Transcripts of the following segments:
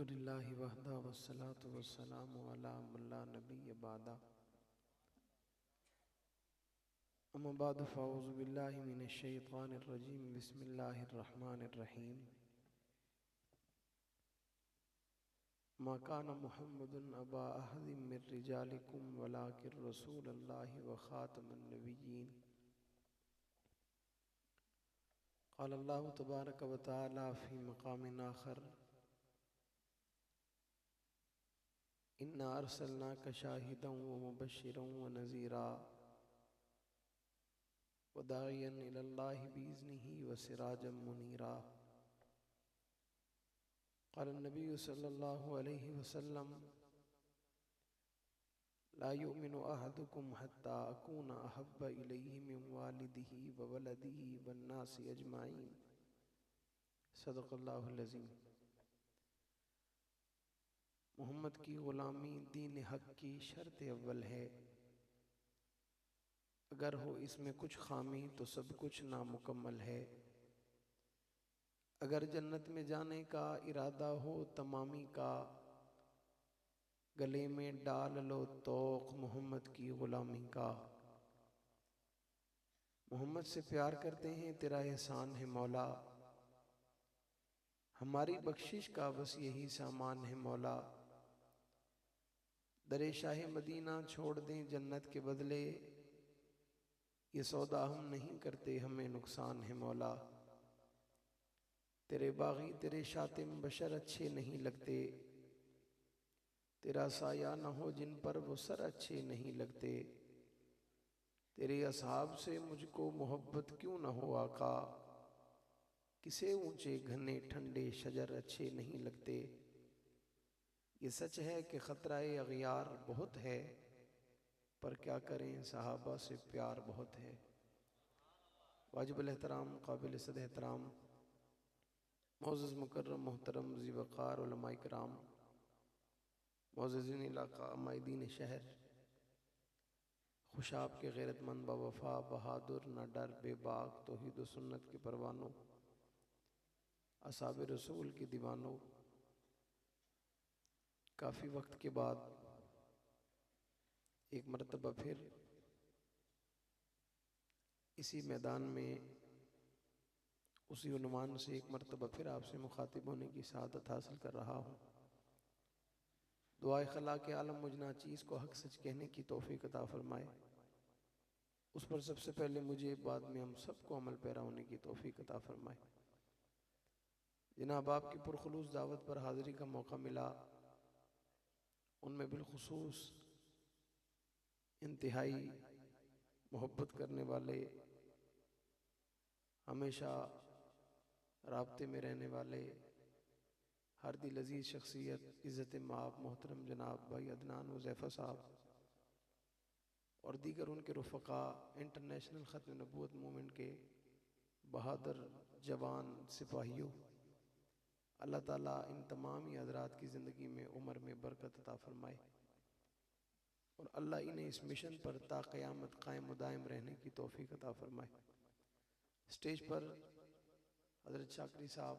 अल्हम्दुलिल्लाहि वहदा वस्सलातु वस्सलामु अला मन ला नबिय्य बअदा। अम्मा बाद फ़अऊज़ु बिल्लाहि मिनश शैतानिर रजीम। बिस्मिल्लाहिर रहमानिर रहीम। मा काना मुहम्मदुन अबा अहदिम मिर रिजालिकुम वलाकिर रसूलल्लाहि व खातमुन नबिय्यीन। क़ाल अल्लाहु तबारक व तआला फ़ी मक़ामिन आख़र इन्ना अरसलनाका शाहिदन व मुबश्शिरन व नज़ीरा व दाइयन इलल्लाहि बिइज़्निही व सिराजम मुनीरा। क़ाल नबी सल्लल्लाहु अलैहि वसल्लम ला युमिनु अहदुकुम हत्ता अकूना अहब्बा इलैहि मिन वालिदिही व वलदिही वन्नासि अजमाइन। सदक़ल्लाहुल अज़ीम। मोहम्मद की ग़ुलामी दीन हक़ की शर्त अव्वल है। अगर हो इसमें कुछ खामी तो सब कुछ नामुकम्मल है। अगर जन्नत में जाने का इरादा हो तमामी का, गले में डाल लो तौक़ मोहम्मद की ग़ुलामी का। मोहम्मद से प्यार करते हैं तेरा एहसान है मौला, हमारी बख्शिश का बस यही सामान है मौला। दरे शाह मदीना छोड़ दें जन्नत के बदले, ये सौदा हम नहीं करते हमें नुकसान है मौला। तेरे बागी तेरे शातिम बशर अच्छे नहीं लगते, तेरा साया न हो जिन पर वो सर अच्छे नहीं लगते। तेरे असहाब से मुझको मोहब्बत क्यों न हो आका, किसे ऊंचे घने ठंडे शजर अच्छे नहीं लगते। ये सच है कि ख़तराए अग़यार बहुत है, पर क्या करें सहाबा से प्यार बहुत है। वाजिबुल एहतराम काबिल सद एहतराम मोअज़्ज़ज़ मुकर्रम मोहतरम ज़ी वक़ार उलमाए किराम, मोअज़्ज़ज़ीन इलाक़ा माइदीन शहर, खुशाब के गैरतमंद बावफ़ा बहादुर न डर बेबाक तौहीद व सुन्नत के परवानों, असहाब रसूल के दीवानों। काफ़ी वक्त के बाद एक मरतबा फिर इसी मैदान में उसी उन्वान से एक मरतबा फिर आपसे मुखातिब होने की सआदत हासिल कर रहा हूँ। दुआए खला के आलम मुझ नाचीज़ को हक़ सच कहने की तौफ़ीक़ अता फ़रमाए। उस पर सबसे पहले मुझे, बाद में हम सबको अमल पैरा होने की तौफ़ीक़ अता फ़रमाए। जनाब आपकी पुरखुलूस दावत पर हाज़िरी का मौका मिला, उनमें बिलखुसूस इंतहाई मोहब्बत करने वाले, हमेशा राब्ते में रहने वाले, हर दिल अज़ीज़ शख्सियत इज़्ज़त माब मोहतरम जनाब भाई अदनान हुज़ैफ़ा साहब और दीगर उनके रुफ़क़ा, इंटरनेशनल ख़त्म नबूवत मूवमेंट के बहादुर जवान सिपाहियों, अल्लाह ताला इन तमाम ही हज़रात की ज़िंदगी में उम्र में बरकत अता फ़रमाए और अल्लाह इन्हें इस मिशन पर ता क़यामत कायम व दायम रहने की तौफ़ीक़ अता फ़रमाए। स्टेज पर हज़रत शाकरी साहब,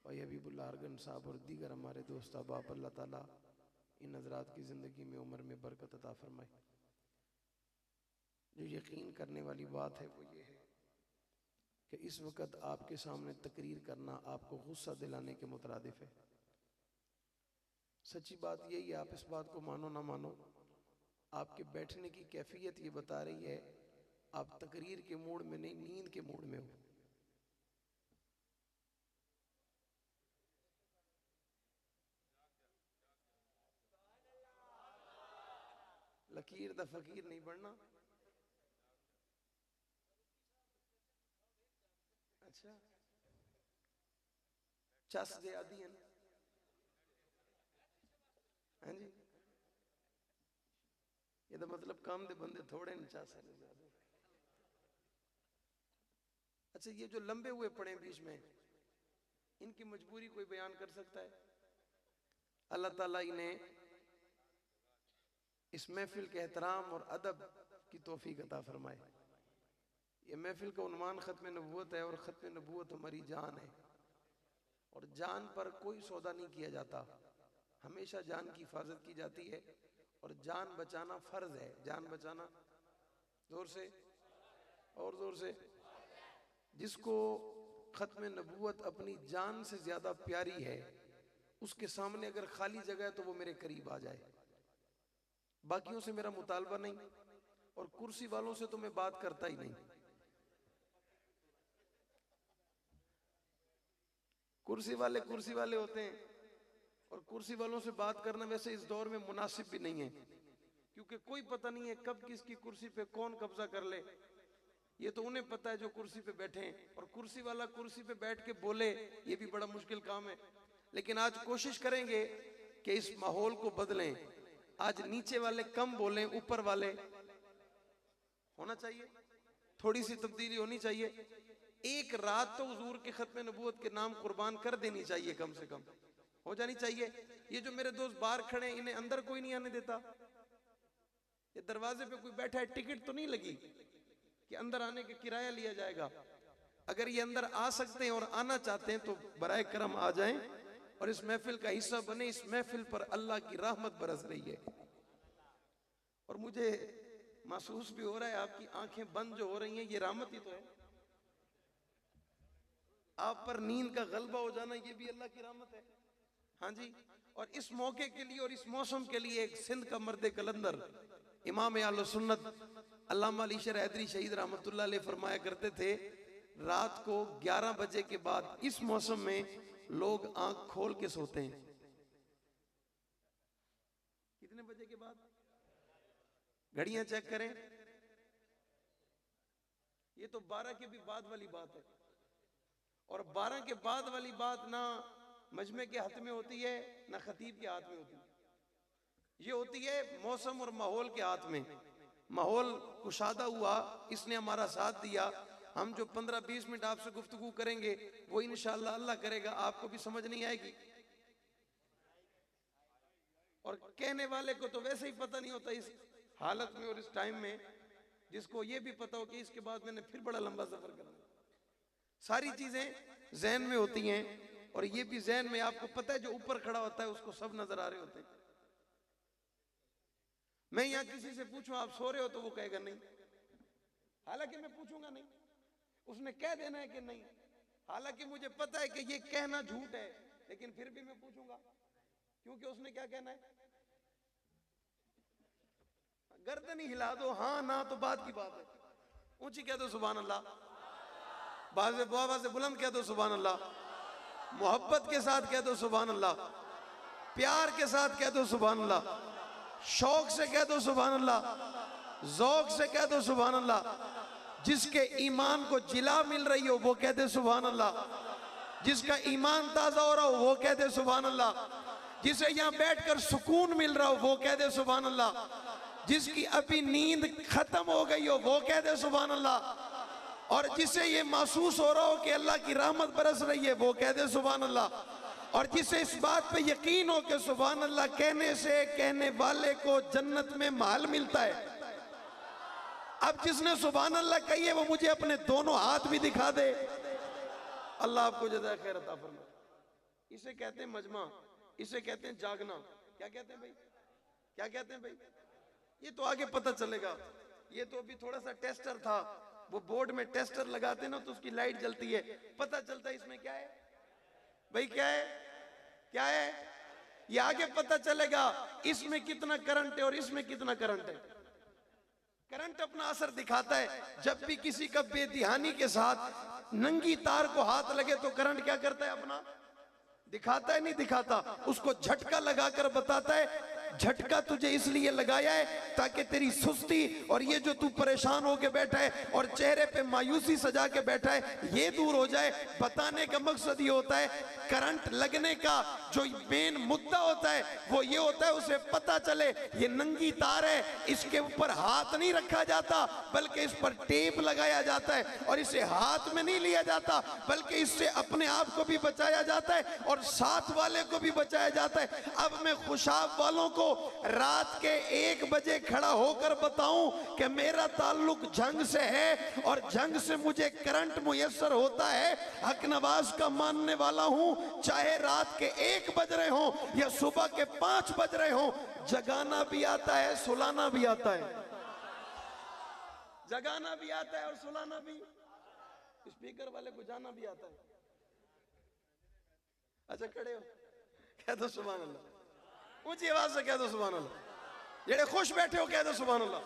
भाई हबीबुल्लाह अरगन साहब और दीगर हमारे दोस्त अहबाब, अल्लाह ताला इन हज़रात की ज़िंदगी में उम्र में बरकत अता फ़रमाए। जो यकीन करने वाली बात है वो ये है कि इस वक़्त आपके सामने तकरीर करना आपको गुस्सा दिलाने के मुतरादिफ है। सच्ची बात यही है, आप इस बात को मानो ना मानो, आपके बैठने की कैफियत ये बता रही है आप तकरीर के मूड में नहीं, नींद के मूड में हो। लकीर दा फकीर नहीं बनना। अच्छा चस दे आदि हैं। हाँ जी, ये तो मतलब काम दे बंदे थोड़े न चस है ज्यादा। अच्छा ये जो लंबे हुए पड़े हैं बीच में, इनकी मजबूरी कोई बयान कर सकता है? अल्लाह ताला इन्हें इस महफिल के एहतराम और अदब की तौफीक अता फरमाए। ये महफिल का उन्वान ख़त्म नबूवत है और ख़त्म नबूवत हमारी जान है और जान पर कोई सौदा नहीं किया जाता, हमेशा जान की हिफाजत की जाती है और जान बचाना फर्ज है। जान बचाना, जोर से और जोर से। जिसको खत्म नबूवत अपनी जान से ज्यादा प्यारी है, उसके सामने अगर खाली जगह है तो वो मेरे करीब आ जाए। बाकियों से मेरा मुतालबा नहीं, और कुर्सी वालों से तो मैं बात करता ही नहीं। कुर्सी वाले होते हैं, और कुर्सी वालों से बात करना वैसे इस दौर में मुनासिब भी नहीं है, क्योंकि कोई पता नहीं है कब किसकी कुर्सी पे कौन कब्जा कर ले। ये तो उन्हें पता है जो कुर्सी पे बैठे हैं, और कुर्सी वाला कुर्सी पे बैठ के बोले ये भी बड़ा मुश्किल काम है। लेकिन आज कोशिश करेंगे कि इस माहौल को बदलें। आज नीचे वाले कम बोलें, ऊपर वाले होना चाहिए, थोड़ी सी तब्दीली होनी चाहिए। एक रात तो हुजूर के खत्म नबूवत के नाम कुर्बान कर देनी चाहिए, कम से कम हो जानी चाहिए। ये जो मेरे दोस्त बाहर खड़े हैं, इन्हें अंदर कोई नहीं आने देता। ये दरवाजे पे कोई बैठा है, टिकट तो नहीं लगी कि अंदर आने का किराया लिया जाएगा। अगर ये अंदर आ सकते हैं और आना चाहते हैं तो बराए करम आ जाएं और इस महफिल का हिस्सा बने। इस महफिल पर अल्लाह की रहमत बरस रही है, और मुझे महसूस भी हो रहा है आपकी आंखें बंद जो हो रही हैं, ये रहमत ही तो है। आप पर नींद का गलबा हो जाना, ये भी अल्लाह की रहमत है। हाँ जी। और इस मौके के लिए और इस मौसम के लिए एक सिंध का मर्द कलंदर इमाम अहले सुन्नत अल्लामा अली शेर हैदरी शहीद रहमतुल्लाह अलैह फरमाया करते थे, रात को 11 बजे के बाद इस मौसम में लोग आंख खोल के सोते हैं। कितने बजे के बाद? घड़ियां चेक करें, ये तो 12 के भी बाद वाली बात है। और 12 के बाद वाली बात ना मजमे के हाथ में होती है, ना खतीब के हाथ में होती है। ये होती है मौसम और माहौल के हाथ में। माहौल कुशादा हुआ, इसने हमारा साथ दिया। हम जो 15-20 मिनट आपसे गुफ्तगू करेंगे वो इंशाअल्लाह अल्लाह करेगा आपको भी समझ नहीं आएगी, और कहने वाले को तो वैसे ही पता नहीं होता इस हालत में और इस टाइम में, जिसको ये भी पता हो कि इसके बाद मैंने फिर बड़ा लंबा सफर करना। सारी चीजें जहन में होती हैं, और ये भी जहन में आपको पता है जो ऊपर खड़ा होता है उसको सब नजर आ रहे होते हैं। मैं यहां किसी से पूछूं आप सो रहे हो तो वो कहेगा नहीं, हालांकि मैं पूछूंगा नहीं, उसने कह देना है कि नहीं, हालांकि मुझे पता है कि ये कहना झूठ है, लेकिन फिर भी मैं पूछूंगा, क्योंकि उसने क्या कहना है। गर्दन ही हिला दो, हाँ ना तो बात की बात है। ऊंची कह दो सुभान अल्लाह, बाज़े बुआ से बुलंद कह दो सुभान अल्लाह, मोहब्बत के साथ कह दो सुभान अल्लाह, प्यार के साथ कह दो सुभान अल्लाह, शौक से कह दो सुभान अल्लाह, ज़ौक़ से कह दो सुभान अल्लाह। जिसके ईमान को जिला मिल रही हो वो कह दे सुभान अल्लाह, जिसका ईमान ताज़ा हो रहा हो वो कह दे सुभान अल्लाह, जिसे यहाँ बैठकर सुकून मिल रहा हो वो कह दे सुभान अल्लाह, जिसकी अभी नींद खत्म हो गई हो वो कह दे सुभान अल्लाह, और जिसे ये महसूस हो रहा हो कि अल्लाह की रहमत बरस रही है वो कह दे सुभान अल्लाह, और जिसे इस बात पे यकीन हो कि सुभान अल्लाह कहने से कहने वाले को जन्नत में महल मिलता है। अब जिसने सुभान अल्लाह कही है वो मुझे अपने दोनों हाथ भी दिखा दे। अल्लाह आपको जज़ाए खैर अता फरमाए। इसे कहते हैं मजमा, इसे कहते हैं जागना। क्या कहते हैं भाई, क्या कहते हैं भाई? ये तो आगे पता चलेगा। ये तो अभी थोड़ा सा टेस्टर था, वो बोर्ड में टेस्टर लगाते ना तो उसकी लाइट जलती है, पता चलता है इसमें क्या है भाई, क्या है, क्या है, ये आगे पता चलेगा इसमें कितना करंट है और इसमें कितना करंट है। करंट अपना असर दिखाता है। जब भी किसी का बेध्यानी के साथ नंगी तार को हाथ लगे तो करंट क्या करता है, अपना दिखाता है, नहीं दिखाता, उसको झटका लगाकर बताता है झटका तुझे इसलिए लगाया है ताकि तेरी सुस्ती और ये जो तू परेशान होके बैठा है और चेहरे पे मायूसी सजा के बैठा है ये दूर हो जाए। बताने का मकसद ये होता है, करंट लगने का जो मेन मुद्दा होता है वो ये होता है उसे पता चले ये नंगी तार है, इसके ऊपर हाथ नहीं रखा जाता बल्कि इस पर टेप लगाया जाता है, और इसे हाथ में नहीं लिया जाता बल्कि इससे अपने आप को भी बचाया जाता है और साथ वाले को भी बचाया जाता है। अब मैं खुशाब वालों को को रात के 1 बजे खड़ा होकर बताऊं कि मेरा ताल्लुक जंग से है और जंग से मुझे करंट मुयस्सर होता है, हक नवाज का मानने वाला हूं, चाहे रात के 1 बज रहे हो या सुबह के 5 बज रहे हो, जगाना भी आता है, सुलाना भी आता है। जगाना भी आता है और सुलाना भी। स्पीकर वाले को जाना भी आता है। अच्छा खड़े हो, कह दो सुभान अल्लाह, ऊंची आवाज से कह दो सुभान अल्लाह। जेड़े खुश बैठे हो कह दो सुभान अल्लाह।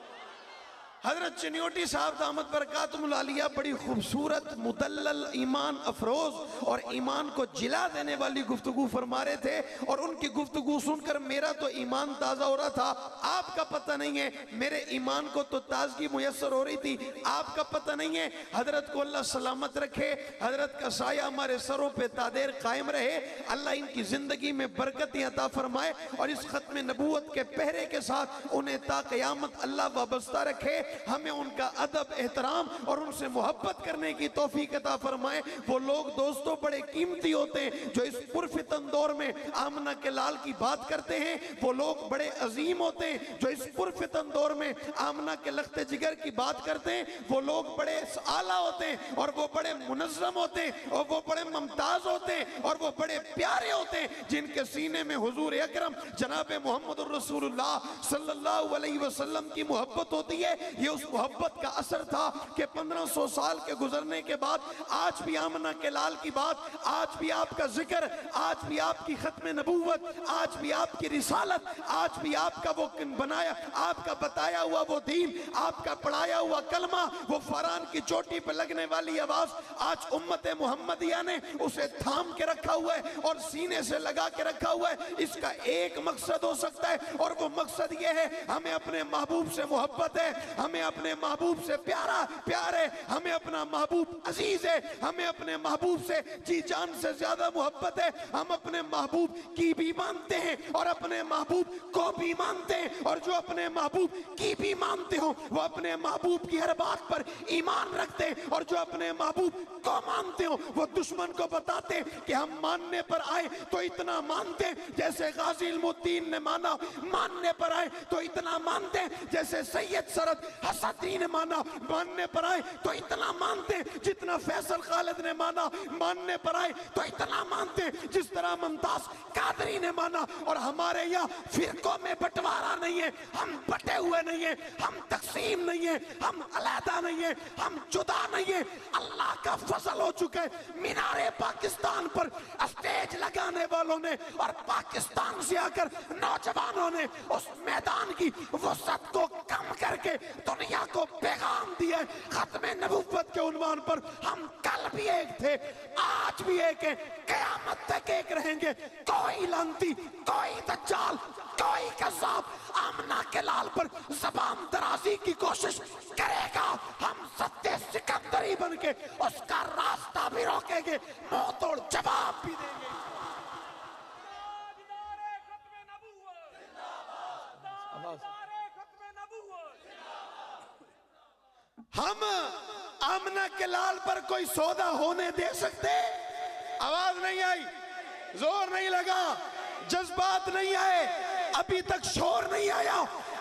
हजरत चिन्योटी साहब दामत बरकातुहुल आलिया बड़ी खूबसूरत मुदल्लल ईमान अफरोज और ईमान को जिला देने वाली गुफ्तगू फरमा रहे थे, और उनकी गुफ्तगू सुनकर मेरा तो ईमान ताज़ा हो रहा था। आपका पता नहीं है, मेरे ईमान को तो ताजगी मुयस्सर हो रही थी, आपका पता नहीं है। हजरत को अल्लाह सलामत रखे, हजरत का साया हमारे सरों पे तादेर कायम रहे, अल्लाह इनकी जिंदगी में बरकतें अता फरमाए और इस खत्म नबूवत के पहरे के साथ उन्हें ता क़यामत अल्लाह वाबस्ता रखे। हमें उनका अदब एहतराम और उनसे मोहब्बत करने की तौफीक अता फरमाए। वो लोग दोस्तों बड़े कीमती होते हैं जो इस पुरफितन दौर में आमना के लाल की बात करते हैं, वो लोग बड़े अजीम होते हैं जो इस पुरफितन दौर में आमना के लख्ते जिगर की बात करते हैं, वो लोग बड़े आला होते हैं और वो बड़े मुनज़्ज़म होते हैं और वो बड़े मुमताज होते हैं और वो बड़े प्यारे होते हैं, जिनके सीने में हुजूर अकरम जनाब मोहम्मद रसूलुल्लाह सल्लल्लाहु अलैहि वसल्लम की मोहब्बत होती है। ये उस मोहब्बत का असर था कि 1500 साल के गुजरने के बाद आज भी आमना के लाल की बात, आज भी आपका जिक्र, आज भी आपकी खत्म नबूवत, आज भी आपकी रिसालत, आज भी आपका वो बनाया, आपका बताया हुआ वो दीन, आपका पढ़ाया हुआ कलमा, वो फरान की चोटी पर लगने वाली आवाज, आज उम्मत मोहम्मदिया ने उसे थाम के रखा हुआ है और सीने से लगा के रखा हुआ है। इसका एक मकसद हो सकता है और वो मकसद ये है, हमें अपने महबूब से मोहब्बत है, हमें अपने महबूब से प्यार है, हमें अपना महबूब अजीज है, हमें अपने महबूब से जी जान से ज्यादा मोहब्बत है। हम अपने महबूब की भी मानते हैं और अपने महबूब को भी मानते हैं, और जो अपने महबूब की भी मानते हो वो अपने महबूब की हर बात पर ईमान रखते हैं, और जो अपने महबूब को मानते हो वो दुश्मन को बताते हैं कि हम मानने पर आए तो इतना मानते हैं जैसे गाजी इल्मुद्दीन ने माना, मानने पर आए तो इतना मानते हैं जैसे सैयद सरद हसदी ने माना, मानने पर आए तो इतना मानते हैं जितना फैसल खालिद ने माना, मानने पर आए तो इतना मानते हैं जिस तरह मुमताज कादरी ने माना। और हमारे यहाँ फिरकों में बंटवारा नहीं है, हम बटे हुए नहीं है, हम तकसीम नहीं है, हम अलहदा नहीं है, हम जुदा नहीं है। अल्लाह का फजल हो चुका है, मीनारे पाकिस्तान पर स्टेज लगाने वालों ने और पाकिस्तान से आकर नौजवानों ने उस मैदान की वसअत को कम करके दुनिया को पैगाम दिया। खत्मे नबूवत के उन्वान पर हम कल भी एक थे, आज भी एक है, क़यामत तक एक रहेंगे। कोई लांती, कोई दज्जाल, कोई कज़्ज़ाब आमना के लाल पर ज़बान दराजी की कोशिश करेगा, हम सत्य सिकंदरी बन के उसका रास्ता भी रोकेंगे, मुंह तोड़ जवाब भी देंगे। हम आमना के लाल पर कोई सौदा होने दे सकते? आवाज नहीं आई, जोर नहीं लगा, जज्बात नहीं आए, अभी तक शोर नहीं आया।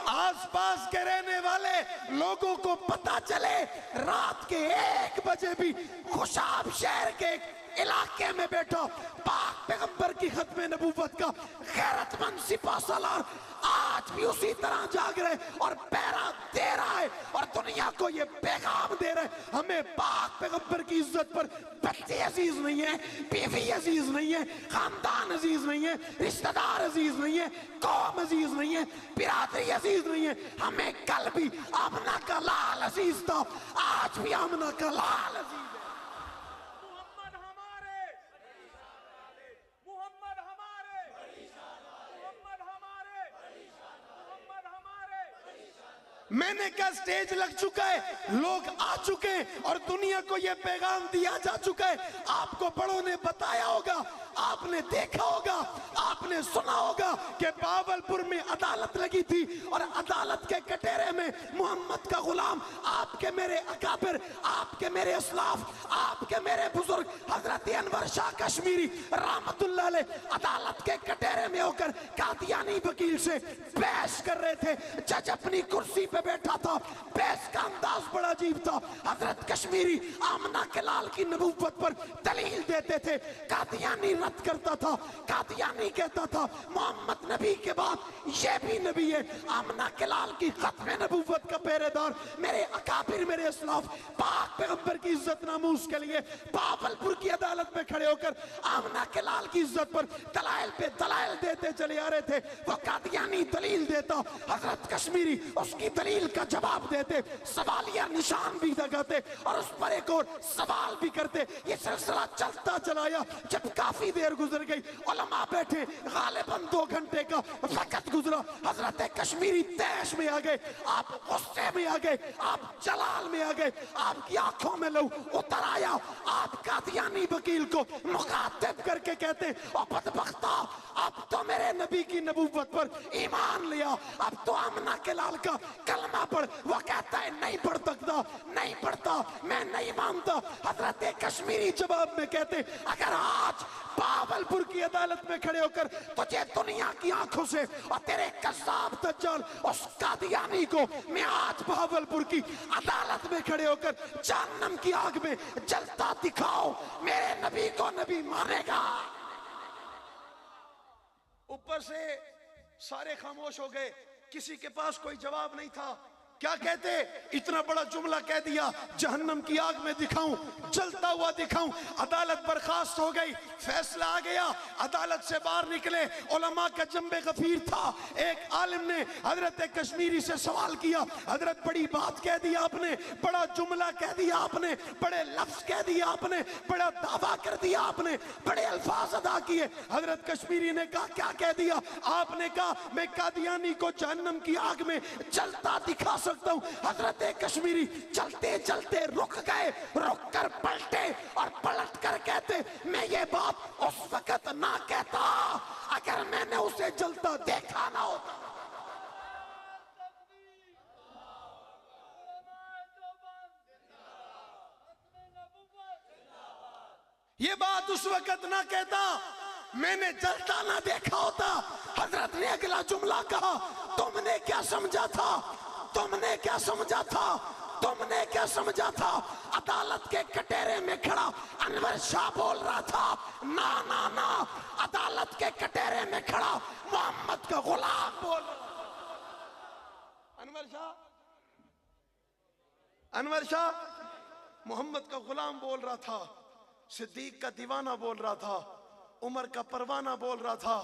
आसपास के रहने वाले लोगों को पता चले रात के 1 बजे भी खुशाब शहर के इलाके में बैठा पाक पैगंबर की खत्मे नबूवत का गैरतमंद सिपा सालार आज भी उसी तरह जाग रहे और पहरा दे रहा है और दुनिया को ये पैगाम दे रहा है, हमें पाक पैगंबर की इज्जत पर बच्चे अजीज नहीं है, बीवी अजीज नहीं है, खानदान अजीज नहीं है, रिश्तेदार अजीज नहीं है, कौम अजीज नहीं है, बिरादरी अजीज नहीं है। हमें कल भी आमना का लाल अजीज था, आज भी आमना का लाल अजीज है। मैंने कहा स्टेज लग चुका है, लोग आ चुके हैं और दुनिया को यह पैगाम दिया जा चुका है। आपको बड़ों ने बताया होगा, आपने देखा होगा, आपने सुना होगा कि बावलपुर में अदालत लगी थी और अदालत के कटहरे में मोहम्मद का गुलाम, आपके मेरे अकाबिर, आपके मेरे असलाफ, आपके मेरे बुजुर्ग हजरत अनवर शाह कश्मीरी रहमतुल्लाह अलैह अदालत के कटहरे कटहरे में होकर कादियानी वकील से बहस कर रहे थे। जज अपनी कुर्सी पे बैठा था, बहस का अंदाज बड़ा अजीब था। हजरत कश्मीरी आमना के लाल की नबूवत पर दलील देते थे, कादियानी रद्द करता था। कादियानी कहता था मोहम्मद नबी के बाद ये भी नबी है। आमना के लाल की खत्म नबूवत का पहरेदार मेरे अकाबिर, मेरे असलाफ पाक पैगंबर की इज्जत नामूस के लिए बावलपुर की अदालत में खड़े होकर आमना के लाल की इज्जत पर दलाइल पे दलाइल देते चले आ रहे थे। वो कादियानी दलील देता, हजरत कश्मीरी उसकी दलील का जवाब देते, सवालिया निशान भी लगाते और उस पर एक और सवाल भी करते। ये सिलसिला चलता चलाया। जब काफी देर गुजर गई, उलमा बैठे, गालिबन 2 घंटे का वक्त गुजरा। हजरत कश्मीरी तैश में आ गए, आप गुस्से में आ गए, आप जलाल में आ गए, आपकी आंखों में लहू उतर आया। आप कादियानी वकील को मुखातिब करके कहते, और बदबख्ता अब तो मेरे नबी की नबूवत पर ईमान लिया, अब तो आमना के लाल का कलमा पढ़। वो कहता है नहीं पढ़ सकता, नहीं पढ़ता, मैं नहीं मानता। हजरत कश्मीरी जवाब में कहते, अगर आज बावलपुर की अदालत में खड़े होकर तुझे दुनिया की आंखों से और तेरे कज़्ज़ाब दज्जाल उस कादियानी को मैं आज बावलपुर की अदालत में खड़े होकर जहन्नम की आग में जलता दिखाओ, मेरे नबी को नबी मानेगा। ऊपर से सारे खामोश हो गए, किसी के पास कोई जवाब नहीं था। क्या कहते, इतना बड़ा जुमला कह दिया, जहन्नम की आग में दिखाऊं, जलता हुआ दिखाऊं। अदालत बर्खास्त हो गई, फैसला आ गया, अदालत से बाहर निकले। उलमा का जंबे गफीर था। एक आलिम ने हजरत कश्मीरी से सवाल किया, हजरत बड़ी बात कह दिया आपने, बड़ा जुमला कह दिया आपने, बड़े लफ्ज कह दिया आपने, बड़ा दावा कर दिया आपने, बड़े अल्फाज अदा किए। हजरत कश्मीरी ने कहा क्या कह दिया आपने? कहा मैं कादियानी को जहन्नम की आग में जलता दिखा सकता हूं। हजरत कश्मीरी चलते चलते रुक गए, रुक कर पलटे और पलट कर कहते, मैं ये बात उस वक्त ना कहता अगर मैंने उसे जलता देखा ना होता। ये बात उस वक्त ना कहता, मैंने जलता ना देखा होता। हजरत ने अगला जुमला कहा, तुमने क्या समझा था, तुमने क्या समझा था, तुमने क्या समझा था? अदालत के कटहरे में खड़ा अनवर शाह बोल रहा था, ना ना ना, अदालत के कटहरे में खड़ा मोहम्मद का गुलाम बोल रहा। अनवर शाह मोहम्मद का गुलाम बोल रहा था, सिद्दीक का दीवाना बोल रहा था, उमर का परवाना बोल रहा था,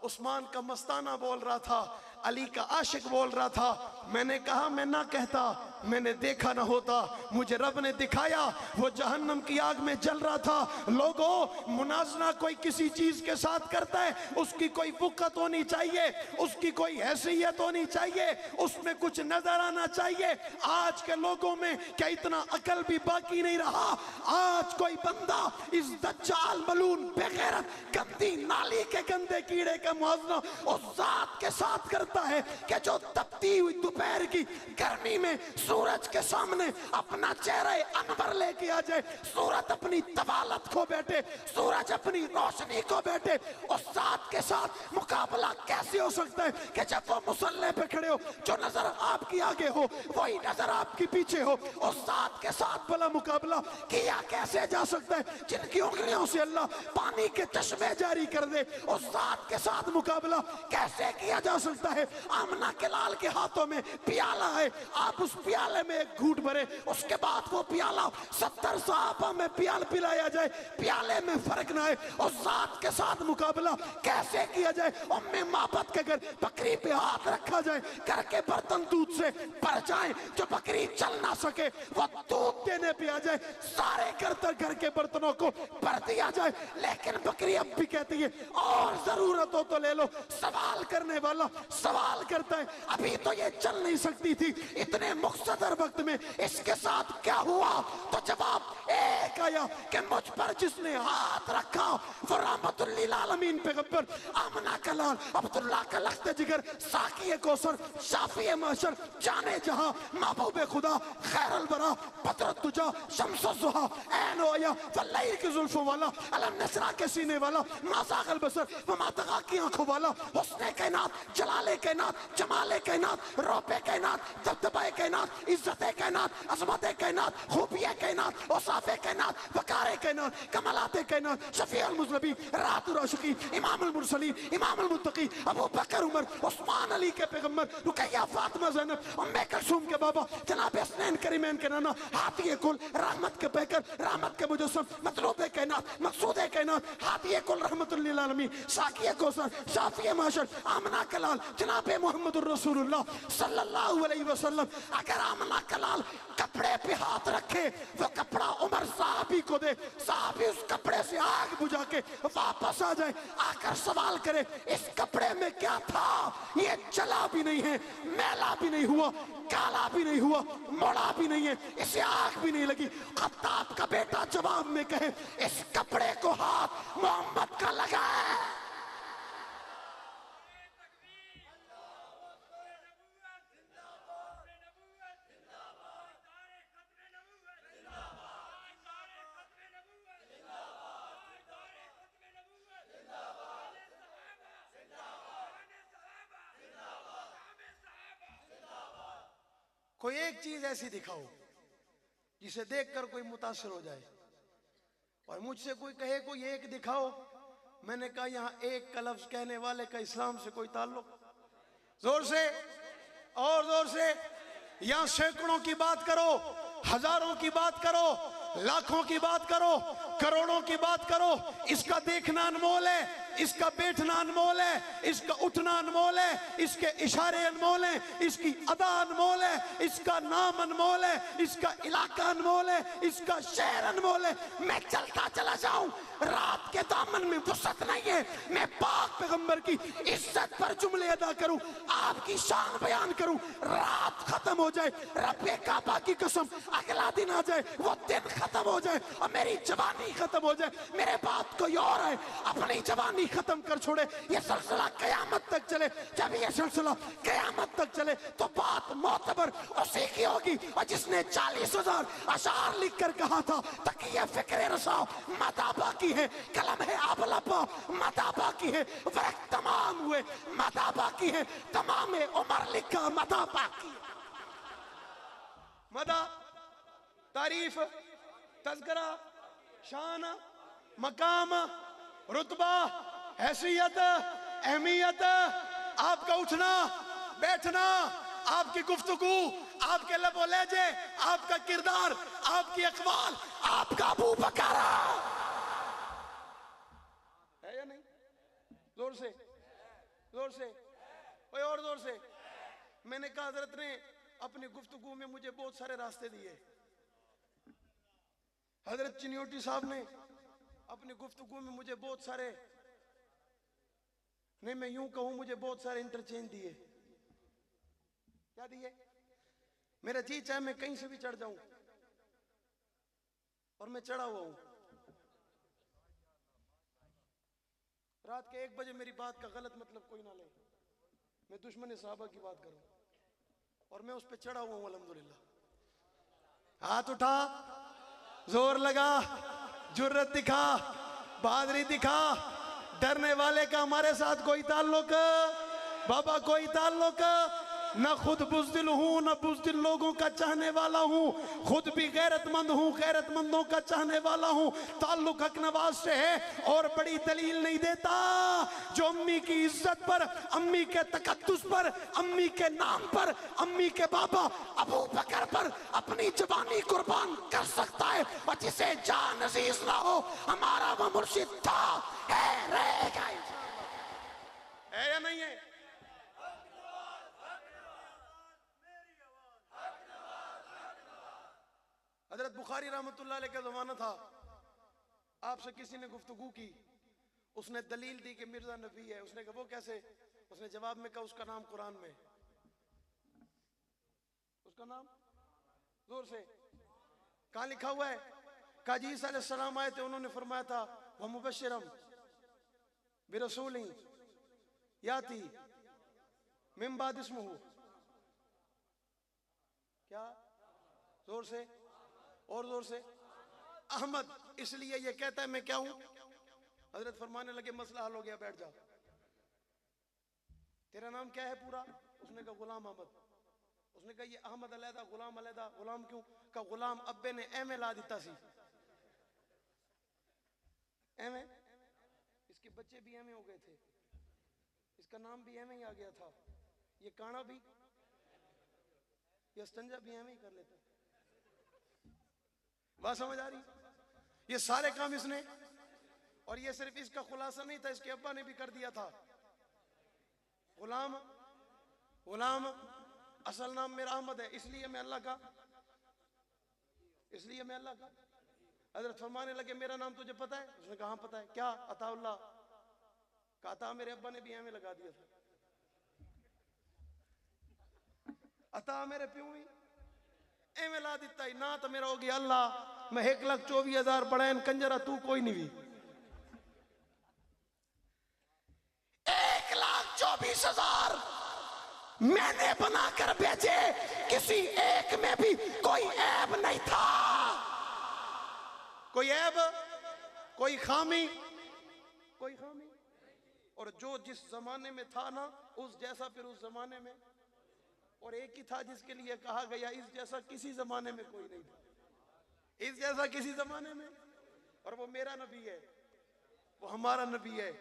उस्मान का मस्ताना बोल रहा था, अली का आशिक बोल रहा था। मैंने कहा मैं ना कहता, मैंने देखा ना होता, मुझे रब ने दिखाया, वो जहन्नम की आग में जल रहा था। लोगों, मुनाजरा कोई किसी चीज के साथ करता है, उसकी कोई वक़्त होनी चाहिए, उसकी कोई हैसियत होनी चाहिए, उसमें कुछ नजर आना चाहिए। आज के लोगों में क्या इतना अकल भी बाकी नहीं रहा? आज कोई बंदा इस दज्जाल मलून बेगैरत गंदी नाली के गंदे कीड़े का मुआवजा उस जात के साथ करता है कि जो तपती हुई दोपहर की गर्मी में सूरज के सामने अपना चेहरा अनवर लेके आ जाए, सूरज अपनी तवालत खो बैठे, सूरज अपनी रोशनी को बैठे। उस जात के साथ मुकाबला कैसे हो सकता है कि जब वो मुसल्ले पे खड़े हो, जो नजर आपकी आगे हो वही नजर आपकी पीछे हो। उस जात के साथ भला मुकाबला किया कैसे जा सकता है जिनकी उंगलियों से अल्लाह पानी के चश्मे जारी कर दे? उस जात के साथ मुकाबला कैसे किया जा सकता है? आमना के लाल के हाथों में प्याला है, आप उस प्याले में एक घूंट भरे, उसके बाद वो प्याला 70 साहबा में प्याल पिलाया जाए, प्याले में फर्क ना है। उस जात के साथ मुकाबला कैसे किया जाए? उम्मे माबत के अगर बकरी पे हाथ रखा जाए, घर के बर्तन दूध से भर जाए, जो बकरी चल ना सके वो दूध देने पे आ जाए, सारे घर के बर्तनों को भर दिया जाए, लेकिन बकरी अब भी कहती है और जरूरत हो तो ले लो। सवाल करने वाला सवाल करता है, अभी तो ये चल नहीं सकती थी, इतने मुख्तसर वक्त में इसके साथ क्या हुआ? तो जवाब एक आया कि मुझ पर जिसने हाथ रखा वो रहमतुल लिल आलमीन पैगंबर आमना का लाल अब्दुल्ला का लख्त जिगर, साकी कौसर, शाफी महशर, जाने जहां, महबूब खुदा, खैरल बरा, बदर तुजा, शम्सुल ज़ुहा, ऐन ओया, वल्लैल की जुल्फों वाला, अलम नसरा के सीने वाला, मासागल बसर, वमा तगा की आंखों वाला, हुस्ने कायनात, जलाले कायनात, जमाले कायनात, रौबे कायनात, दबदबाए कायनात, इज्जते कायनात, अज़मते कायनात, खूबिए कायनात, औसाफे कायनात, वकारे कायनात, कमालाते कायनात, शफीउल मुज़नबी, राहतुर आशिकीन, इमामुल मुरसलीन, इमामुल मुत्तकीन, अबू बकर उमर, उस्मान अली के पैगंबर, रुकैया फातिमा ज़ैनब, उम्मे कुलसूम के बाबा, जनाब हसनैन करीमैन के नाना, हाथी कुल, रहमत के पैकर, रहमत के मुजस्सम, मतलूबे कायनात, मकसूदे कायनात, हाथी कुल, रहमतुल लिल आलमीन, साकी कौसर, शाफी महशर, आमना कलाल, जनाब मोहम्मदुर रसूलुल्लाह सल्लल्लाहु अलैहि वसल्लम। अगर आमना कलाल कपड़े पे हाथ रखे, वो कपड़ा उमर साहबी को दे, साहबी उस कपड़े से आग बुझा के वापस आ जाए, आकर सवाल करे इस कपड़े में क्या था, ये जला भी नहीं है, मैला भी नहीं हुआ, काला भी नहीं हुआ, मोड़ा भी नहीं है, इसे आग भी नहीं लगी। खत्ताब का बेटा जवाब में कहे इस कपड़े को हाथ मोहम्मद का लगा है। कोई एक चीज ऐसी दिखाओ जिसे देखकर कोई मुतासिर हो जाए, और मुझसे कोई कहे कोई एक दिखाओ, मैंने कहा यहां एक का लफ्ज कहने वाले का इस्लाम से कोई ताल्लुक, जोर से और जोर से, यहां सैकड़ों की बात करो, हजारों की बात करो, लाखों की बात करो, करोड़ों की बात करो, इसका देखना अनमोल है, इसका बैठना अनमोल है, इसका उठना अनमोल है, इसके इशारे अनमोल है, इसकी अदा अनमोल है, इसका नाम अनमोल है, इसका इलाका अनमोल है, इसका शहर अनमोल है। मैं चलता चला जाऊं, रात के दामन में वसअत नहीं है, मैं पाक पैगंबर की इज्जत पर जुमले अदा करूं, आपकी शान बयान करूं, रात खत्म हो जाए, रब्बे काबा की कसम अगला दिन आ जाए, वो दिन खत्म हो जाए और मेरी जवानी खत्म हो जाए, मेरे बाद कोई और है अपनी जवानी खत्म कर छोड़े, ये सिलसिला कयामत तक चले। जब ये सिलसिला कयामत तक चले तो बात मोतबर उसी की होगी और जिसने 40,000 अशार लिख कर कहा था तकिया फिक्र रसा मदाबा की है, कलम है आबलपा मदाबा की है, वरक तमाम हुए मदाबा की है, तमाम उमर लिखा मदाबा की। मदा, तारीफ, तज़किरा, शान, मकाम, रुतबा, हैसियत, अहमियत, आपका उठना बैठना, आपकी गुफ्तगू, आपके लबो लहजे, आपका किरदार, आपकी अक़वाल, आपका अबू बकरा है या नहीं? जोर से, जोर से, कोई और जोर से। मैंने कहा हजरत ने अपनी गुफ्तगू में मुझे बहुत सारे रास्ते दिए, हजरत चिन्योटी साहब ने अपनी गुफ्तगू में मुझे बहुत सारे, नहीं मैं यूं कहूं मुझे बहुत सारे इंटरचेंज दिए। क्या दिए? मेरा जी चाहे मैं कहीं से भी चढ़ जाऊं, और मैं चढ़ा हुआ हूं। रात के 1 बजे मेरी बात का गलत मतलब कोई ना ले, मैं दुश्मन साहबा की बात करूं और मैं उस पर चढ़ा हुआ हूं अल्हम्दुलिल्लाह। हाथ उठा, जोर लगा, जुर्रत दिखा, बहादुरी दिखा, डरने वाले का हमारे साथ कोई ताल्लुक बाबा, कोई ताल्लुक न, खुद बुज़दिल हूँ न बुज़दिल लोगों का चाहने वाला हूँ, खुद भी गैरतमंद हूँ, गैरतमंदों का चाहने वाला हूँ। ताल्लुक हक नवाज से है और बड़ी दलील नहीं देता जो अम्मी की इज्जत पर, अम्मी के तकद्दुस पर, अम्मी के नाम पर, अम्मी के बाबा अबू बकर पर अपनी जवानी कुर्बान कर सकता है, और जिसे जान अजीज ना हो हमारा वो मुर्शिद था, है, रहेगा, है या नहीं है? हजरत बुखारी रहमतुल्लाह अलैह का जमाना था, आपसे किसी ने गुफ्तगू की, उसने दलील दी कि मिर्जा नबी है, उसने कहा वो कैसे? उसने जवाब में कहा उसका नाम कुरान में, उसका नाम जोर से कहां लिखा हुआ है? कहा जी ईसा अलैहिस्सलाम आए थे, उन्होंने फरमाया था वह मुबश्शिरम बिरसूलिन याती मिन बाद इस्मुहु, क्या? जोर से और जोर से। अहमद। इसलिए ये कहता है मैं क्या हूं? हजरत फरमाने लगे मसला हल हो गया, बैठ जा। तेरा नाम क्या है पूरा? उसने कहा गुलाम अहमद। उसने कहा ये अहमद अलैदा गुलाम अलैदा, गुलाम क्यों? कहा गुलाम अब्बे ने एम ला दिता सी, एम, इसके बच्चे भी एम हो गए थे, इसका नाम भी एम ही आ गया था, ये काना भी, ये स्तंजा भी एम ही कर लेता। बात समझ आ रही? ये सारे काम इसने, और ये सिर्फ इसका खुलासा नहीं था, इसके अब्बा ने भी कर दिया था। गुलाम, गुलाम असल नाम मेरा अहमद है, इसलिए मैं अल्लाह का, इसलिए मैं अल्लाह का। हजरत फरमाने लगे मेरा नाम तुझे पता है? उसने कहा हाँ पता है। क्या? अताउल्लाह। कहा था मेरे अब्बा ने भी हमें लगा दिया था। अता मेरे प्यों ही एवं ला दिता ही ना, तो मेरा हो गया अल्लाह। मैं 1,24,000 बड़ैन कंजरा, तू कोई नहीं भी। 1,24,000 मैंने बनाकर भेजे, किसी एक में भी कोई ऐब नहीं था, कोई ऐब, कोई खामी, कोई खामी। और जो जिस जमाने में था ना, उस जैसा फिर उस जमाने में, और एक ही था जिसके लिए कहा गया इस जैसा किसी जमाने में कोई नहीं था, इस जैसा किसी जमाने में। और वो मेरा नबी है, वो हमारा नबी है,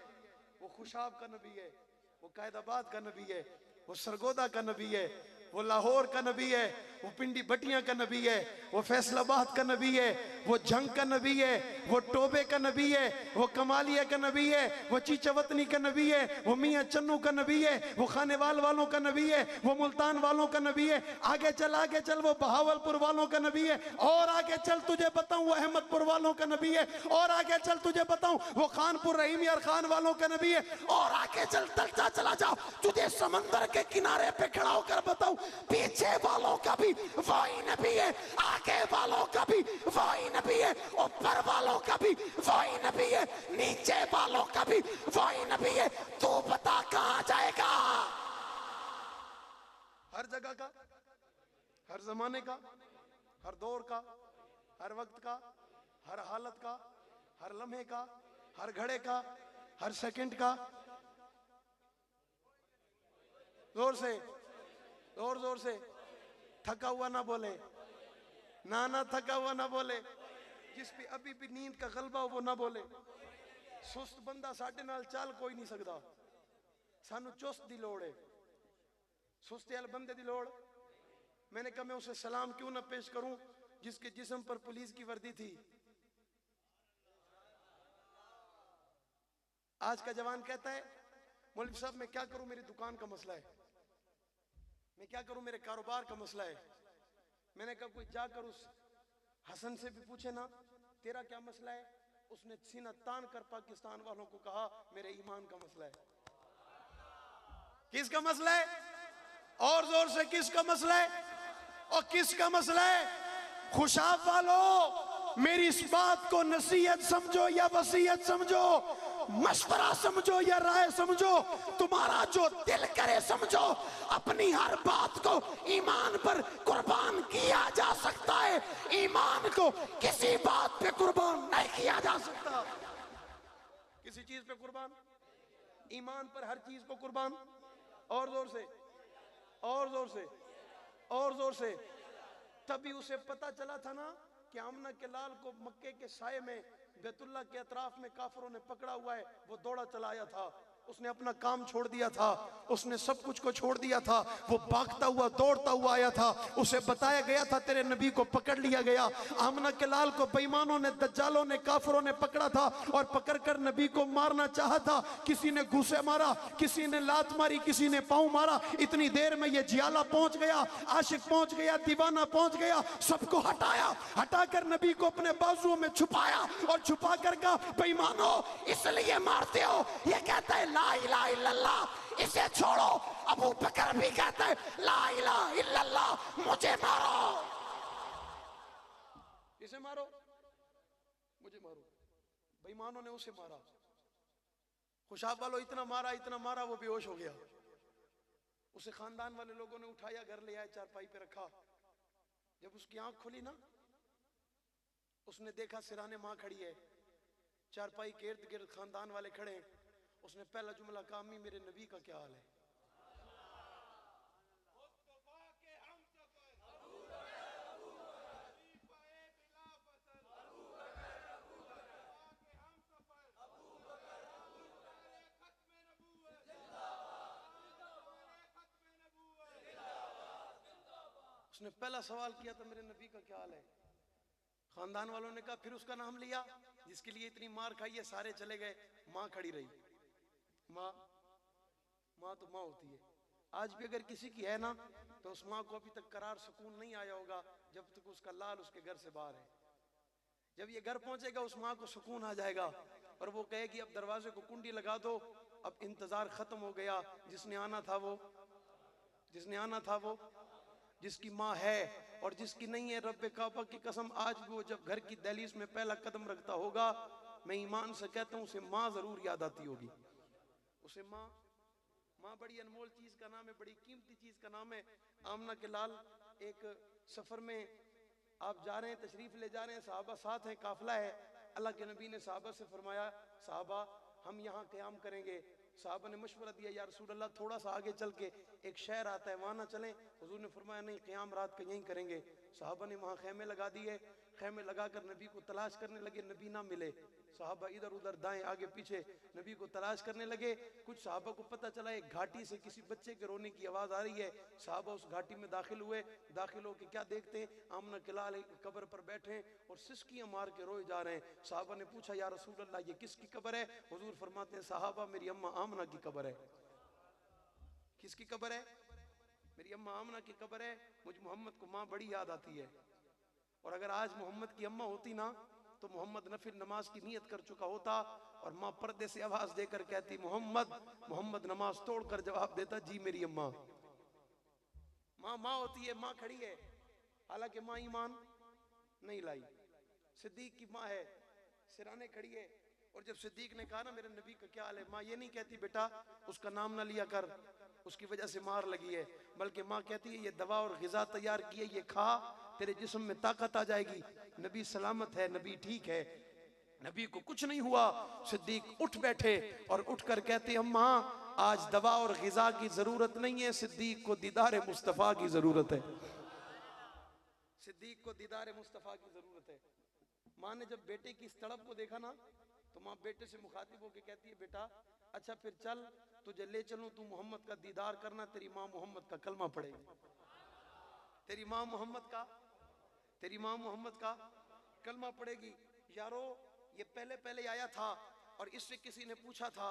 वो खुशाब का नबी है, वो कायदाबाद का नबी है, वो सरगोदा का नबी है, वो लाहौर का नबी है, वो पिंडी बटिया का नबी है, वो फैसलाबाद का नबी है, वो झंग का नबी है, वो टोबे का नबी है, वो कमालिया का नबी है, वो चीचवतनी का नबी है, वो मियाँ चन्नू का नबी है, वो खानेवाल वालों का नबी है, वो मुल्तान वालों का नबी है। आगे चल वो बहावलपुर वालों का नबी है, और आगे चल तुझे बताऊं वो अहमदपुर वालों का नबी है, और आगे चल तुझे बताऊं वो खानपुर रहीम यार खान वालों का नबी है, और आगे चल तलता चला जाओ तुझे समंदर के किनारे पे खड़ा होकर बताऊं पीछे वालों का भी वही नबी है, आगे वालों का भी वही नबी है, ऊपर वालों का भी वही नबी है, नीचे वालों का भी वही नबी है। तू बता कहां जाएगा? हर जगह का, हर जमाने का, हर दौर का, हर वक्त का, हर हालत का, हर लम्हे का, हर घड़े का, हर सेकंड का। जोर से, जोर जोर से। थका हुआ ना बोले, ना थका हुआ ना बोले। जिस पे अभी भी नींद का गलबा हो वो ना बोले। सुस्त बंदा साडे नाल चाल कोई नहीं सकता, सानू चुस्त दी लोड़ है, सुस्ते वाले बंदे दी लोड़। मैंने कहा मैं उसे सलाम क्यों ना पेश करूं जिसके जिस्म पर पुलिस की वर्दी थी। आज का जवान कहता है मौलवी साहब मैं क्या करूं, मेरी दुकान का मसला है, मैं क्या करूं, मेरे कारोबार का मसला है। मैंने कहा कोई जाकर उस हसन से भी पूछे ना तेरा क्या मसला है। उसने सीना तान कर पाकिस्तान वालों को कहा मेरे ईमान का मसला है। किसका मसला है? और जोर से, किसका मसला है? और किसका मसला है? खुशाब वालों मेरी इस बात को नसीहत समझो या वसीयत समझो, मशवरा समझो या राय समझो, तुम्हारा जो दिल करे समझो। अपनी हर बात को ईमान पर कुर्बान किया जा सकता है, ईमान को किसी बात पे कुर्बान नहीं किया जा सकता। किसी चीज पे कुर्बान, ईमान पर हर चीज को कुर्बान। और जोर से, और जोर से, और जोर से। तभी उसे पता चला था ना कि आमना के लाल को मक्के के साये में बैतुल्लाह के अतराफ में काफरों ने पकड़ा हुआ है, वो दौड़ा चला आया था। उसने अपना काम छोड़ दिया था, उसने सब कुछ को छोड़ दिया था, वो भागता हुआ दौड़ता हुआ आया था। उसे बताया गया था तेरे नबी को पकड़ लिया गया। आमना के लाल को बेईमानों ने, दज्जालों ने, काफरों ने पकड़ा था और पकड़कर नबी को मारना चाहा था। किसी ने घूसे मारा, किसी ने लात मारी, किसी ने पांव मारा। इतनी देर में ये जियाला पहुंच गया, आशिक पहुंच गया, दीवाना पहुंच गया। सबको हटाया, हटाकर नबी को अपने बाजुओं में छुपाया और छुपा कर कहा बेईमानों इसलिए मारते हो। ये कहता है ला इलाहा इल्लल्लाह, इसे छोड़ो। अबू बकर भी कहता है ला इलाहा इल्लल्लाह, मुझे मारो, इसे मारो, मुझे मारो। बेईमानों ने उसे मारा। खुशाब वालों इतना मारा, इतना मारा वो बेहोश हो गया। उसे खानदान वाले लोगों ने उठाया, घर ले आए, चारपाई पे रखा। जब उसकी आंख खुली ना, उसने देखा सिराने माँ खड़ी है, चारपाई के इर्द गिर्द खानदान वाले खड़े हैं। उसने पहला जुमला कहा, अम्मी मेरे नबी का क्या हाल है? उसने पहला सवाल किया था, मेरे नबी का क्या हाल है? खानदान वालों ने कहा, फिर उसका नाम लिया जिसके लिए इतनी मार खाई है, सारे चले गए, माँ खड़ी रही। माँ, माँ तो माँ होती है। आज भी अगर किसी की है ना, तो उस माँ को अभी तक करार सुकून नहीं आया होगा जब तक उसका लाल उसके घर से बाहर है। जब ये घर पहुंचेगा, उस माँ को सुकून आ जाएगा और वो कहेगी अब दरवाजे को कुंडी लगा दो, अब इंतजार खत्म हो गया, जिसने आना था वो, जिसने आना था वो। जिसकी माँ है और जिसकी नहीं है, रब्बे काबा की कसम, आज भी वो जब घर की दहलीज में पहला कदम रखता होगा, मैं ईमान से कहता हूँ उसे माँ जरूर याद आती होगी। उसे माँ, माँ बड़ी अनमोल चीज का नाम है, बड़ी कीमती चीज का नाम है। आमना के लाल एक सफर में आप जा रहे हैं, तशरीफ ले जा रहे हैं, साहबा साथ हैं, काफिला है। अल्लाह के नबी ने साहबा से फरमाया, साहबा हम यहाँ क़याम करेंगे। साहबा ने मशवरा दिया, या रसूल अल्लाह थोड़ा सा आगे चल के एक शहर आता है, वहाँ ना चलें? हुजूर ने फरमाया नहीं, क़याम रात का यहीं करेंगे। साहबा ने वहाँ खैमे लगा दिए, खैमे लगाकर नबी को तलाश करने लगे, नबी ना मिले। साहबा इधर उधर दाएं आगे पीछे नबी को तलाश करने लगे। कुछ साहबा को पता चला एक घाटी से किसी बच्चे के रोने की आवाज़ आ रही है। साहबा उस घाटी में दाखिल हुए। दाखिल होकर क्या देखते हैं, आमना के लाल कब्र पर बैठे हैं और सिसकियां मार के रोए जा रहे हैं। साहबा ने पूछा, या रसूल अल्लाह ये किसकी कब्र है? हुजूर फरमाते हैं, साहबा मेरी अम्मा आमना की कब्र है। किसकी कब्र है? मेरी अम्मा आमना की कब्र है। मुझ मोहम्मद को माँ बड़ी याद आती है, और अगर आज मोहम्मद की अम्मा होती ना, तो मोहम्मद नफिल नमाज की नियत कर चुका होता और माँ पर्दे से आवाज देकर कहती मोहम्मद। मोहम्मद नमाज तोड़कर जवाब देता, जी मेरी अम्मा। माँ माँ होती है, माँ खड़ी है, हालांकि माँ ईमान नहीं लाई। सिद्दीक की माँ है, सिराने खड़ी है, और जब सिद्दीक ने कहा ना मेरे नबी का क्या हाल है, माँ ये नहीं कहती बेटा उसका नाम ना लिया कर, उसकी वजह से मार लगी है, बल्कि माँ कहती है ये दवा और ग़िज़ा तैयार की है, ये खा, तेरे जिस्म में ताकत आ जाएगी। नबी सलामत है, नबी ठीक है, नबी को कुछ नहीं हुआ। सिद्दीक उठ बैठे और उठकर कहते अम्मा आज दवा और ग़िज़ा की जरूरत नहीं है, सिद्दीक को दीदार मुस्तफ़ा की जरूरत है। सिद्दीक को दीदार मुस्तफ़ा की जरूरत है। माँ ने जब बेटे की इस तड़प को देखा ना, तो माँ बेटे से मुखातिब होकर कहती है बेटा अच्छा फिर चल, तुझे ले चलूं, तू मोहम्मद का दीदार करना, तेरी माँ मोहम्मद का कलमा पढ़ेगी, तेरी माँ मोहम्मद का, तेरी माँ मोहम्मद का कलमा पढ़ेगी। यारो ये पहले पहले आया था और इससे किसी ने पूछा था,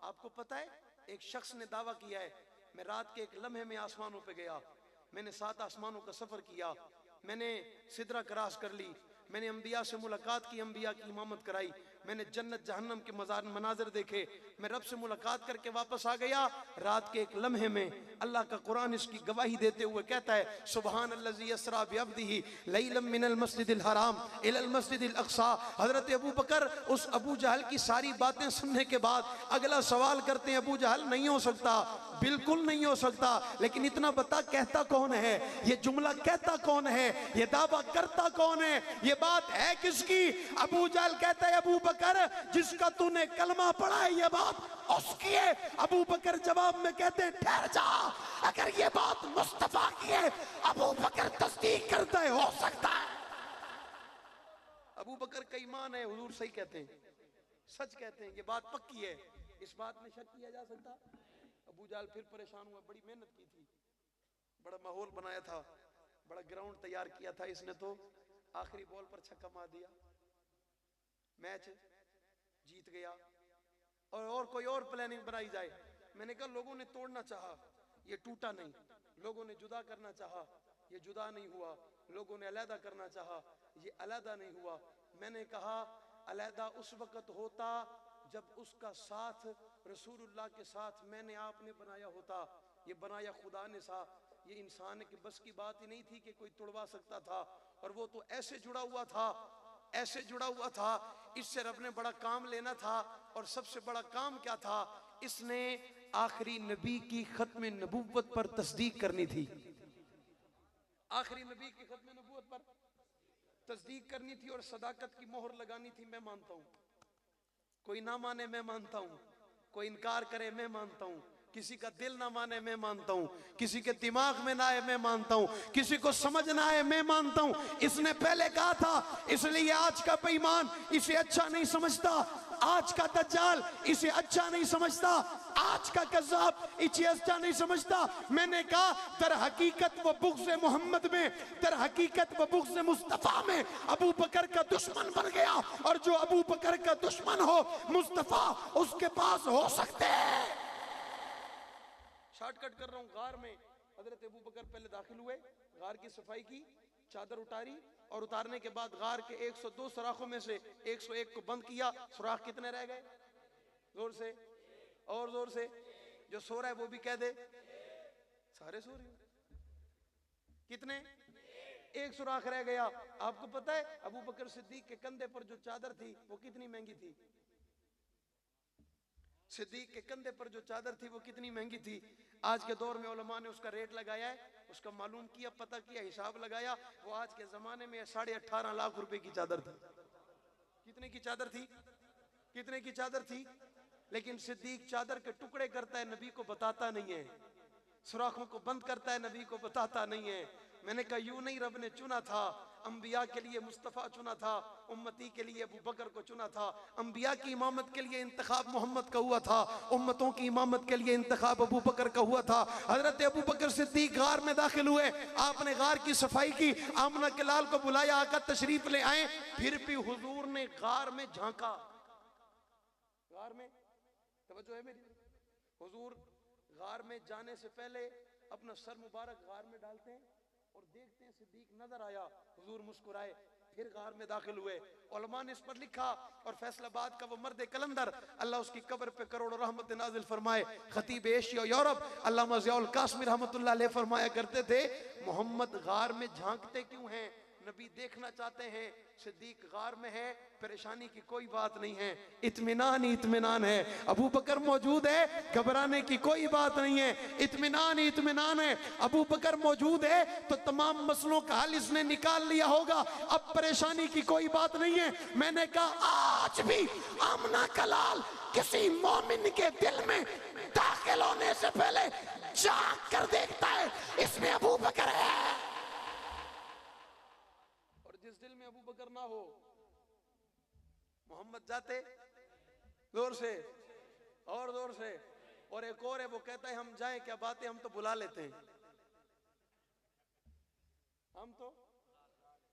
आपको पता है एक शख्स ने दावा किया है, मैं रात के एक लम्हे में आसमानों पे गया, मैंने 7 आसमानों का सफर किया, मैंने सिदरा क्रॉस कर ली, मैंने अंबिया से मुलाकात की, अंबिया की इमामत कराई, मैंने जन्नत जहन्नम के मनाजिर देखे, मैं रब से मुलाकात करके वापस आ गया। रात के एक लम्हे में अल्लाह का कुरान इसकी गवाही देते हुए कहता है, सुबहान अल्लज़ी यसरा बिअब्दिही लैलन मिनल मस्जिदिल हराम इलल मस्जिदिल अक़सा। हजरत अबू बकर उस अबू जहल की सारी बातें सुनने के बाद अगला सवाल करते हैं, अबू जहल नहीं हो सकता, बिल्कुल नहीं हो सकता, लेकिन इतना बता कहता कौन है, ये जुमला कहता कौन है, ये दावा करता कौन है, ये बात है किसकी? अबू जहल कहता है अबू बकर जिसका तूने कलमा पढ़ा है ये बात उसकी है। अबू बकर जवाब में कहते हैं ठहर जा, अगर ये बात मुस्तफा की है अबू बकर तस्दीक करता है, हो सकता है। अबू बकर का ईमान है, हुजूर सही कहते हैं, सच कहते हैं, ये बात पक्की है, इस बात में शक किया जा सकता? अबू जहल फिर परेशान हुआ, बड़ी मेहनत की थी, बड़ा माहौल बनाया था, बड़ा ग्राउंड तैयार किया था इसने, तो आखिरी बॉल पर छक्का मार दिया, मैच जीत गया। और कोई और प्लानिंग बनाई जाए, मैंने कहा लोगों ने तोड़ना चाहा, ये टूटा नहीं, लोगों ने जुदा करना चाहा, ये जुदा नहीं हुआ, लोगों ने अलहदा करना चाहा, ये अलहदा नहीं हुआ। मैंने कहा अलहदा उस वक्त होता जब उसका साथ रसूलुल्लाह के साथ मैंने आपने बनाया होता, ये बनाया खुदा ने सा, ये इंसान के बस की बात ही नहीं थी कि कोई तोड़वा सकता था, और वो तो ऐसे जुड़ा हुआ था, ऐसे जुड़ा हुआ था, इससे रब ने बड़ा काम लेना था, और सबसे बड़ा काम क्या था, इसने आखिरी नबी की खत्म नबूवत पर तस्दीक करनी थी। आखिरी नबी की खत्म नबूवत पर तस्दीक करनी थी और सदाकत की मोहर लगानी थी। मैं मानता हूं, कोई ना माने मैं मानता हूं, कोई इनकार करे मैं मानता हूं, किसी का दिल ना माने मैं मानता हूं, किसी के दिमाग में ना आए मैं मानता हूं, किसी को समझ ना आए मैं मानता हूं। इसने पहले कहा था, इसलिए आज का बेईमान इसे अच्छा नहीं समझता, आज का दज्जाल इसे अच्छा नहीं समझता, आज का कज़्ज़ाब इसे अच्छा नहीं समझता। मैंने कहा दर हकीकत व बुग़्ज़ मोहम्मद में, दर हकीकत व बुग़्ज़ मुस्तफ़ा में अबू बकर का दुश्मन बन गया। और जो अबू बकर का दुश्मन हो मुस्तफ़ा उसके पास हो सकते हैं। शॉर्टकट कर रहा हूं। गार में हजरत अबू बकर पहले दाखिल हुए, गार की सफाई की, चादर उतारी और उतारने के बाद गार के 102 सुराखों में से 101 को बंद किया। सुराख कितने रह गए? जोर से और जोर से, जो सो रहा है वो भी कह दे। सारे सो रहे हो। कितने? एक सुराख रह गया। आपको पता है अबू बकर सिद्दीक के कंधे पर जो चादर थी वो कितनी महंगी थी? सिद्दीक के कंधे पर जो चादर थी वो कितनी महंगी थी? आज के दौर में उलमा ने उसका रेट लगाया है, उसका मालूम किया, पता किया, हिसाब लगाया। वो आज के जमाने में 18.5 लाख रुपए की चादर थी। कितने की चादर थी? कितने की चादर थी? लेकिन सिद्दीक चादर के टुकड़े करता है, नबी को बताता नहीं है। सुराखों को बंद करता है, नबी को बताता नहीं है। मैंने कहा यूं नहीं रब ने चुना था, अंबिया के लिए मुस्तफ़ा चुना था, उम्मती के लिए अबू बकर को चुना था। अंबिया की इमामत के लिए इंतखाब मोहम्मद का हुआ था, उम्मतों की इमामत के लिए इंतखाब अबू बकर का हुआ था। हजरत अबू बकर सिद्दीक गार में दाखिल हुए, आपने गार की सफाई की, आमना के लाल को बुलाया, आका तशरीफ ले आए। फिर भी हुजूर ने गार में झांका। गार में तवज्जो है मेरी? हुजूर गार में जाने से पहले अपना सर मुबारक गार में डालते हैं और देखते हैं सिद्दीक नजर आया, हुजूर मुस्कुराए, फिर गार में दाखिल हुए। उलमा ने इस पर लिखा और फैसलाबाद का वो मर्द कलंदर, अल्लाह उसकी कब्र पे करोड़ों रहमत नाजिल फरमाए, खतीब एशिया यूरोप अल्लामा ज़ियाउल कासमी रहमतुल्लाह अलैह फरमाया करते थे, मोहम्मद गार में झांकते क्यों हैं? नबी देखना चाहते हैं। सिद्दीक गार में है, परेशानी की कोई बात नहीं है, इत्मीनान ही इत्मीनान है। अबू बकर मौजूद है, घबराने की कोई बात नहीं है, इत्मीनान ही इत्मीनान है। अबू बकर मौजूद है तो तमाम मसलों का हल इसने निकाल लिया होगा, अब परेशानी की कोई बात नहीं है। मैंने कहा आज भी आमना का लाल किसी मोमिन के दिल में दाखिल होने से पहले झांक कर देखता है, इसमें अबू बकर है। जिस दिल में अबू बकर ना हो, मोहम्मद जाते जोर से और जोर से। और एक और है, वो कहता है हम जाएं क्या बातें, हम तो बुला लेते हैं।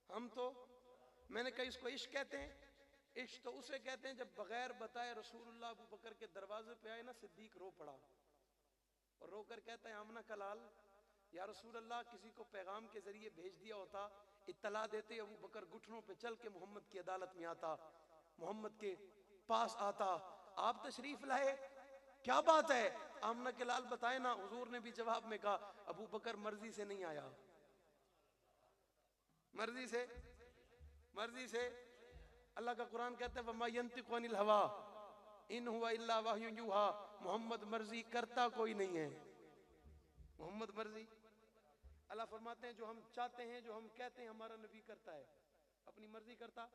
हम तो मैंने कहा इसको इश्क कहते हैं। इश्क तो उसे कहते हैं जब बगैर बताए रसूलुल्लाह अबू बकर के दरवाजे पे आए ना, सिद्दीक रो पड़ा और रोकर कहता है आमना का लाल, या रसूलुल्लाह किसी को पैगाम के जरिए भेज दिया होता, इत्तला देते, अबू बकर घुटनों पे चल के मोहम्मद की अदालत में आता, मोहम्मद के पास आता, आप तशरीफ लाए, क्या बात है? आमना के लाल बताए ना। हुजूर ने भी जवाब में कहा अबू बकर मर्जी से नहीं आया, मर्जी से। अल्लाह का कुरान कहता है वमा यंतिकु अनिल हवा इन हुवा इल्ला वह्युन यूहा, मोहम्मद मर्जी करता कोई नहीं है। मोहम्मद मर्जी, अल्लाह फरमाते हैं जो हम चाहते हैं, जो हम कहते हैं, हमारा नबी करता है, अपनी मर्जी करता।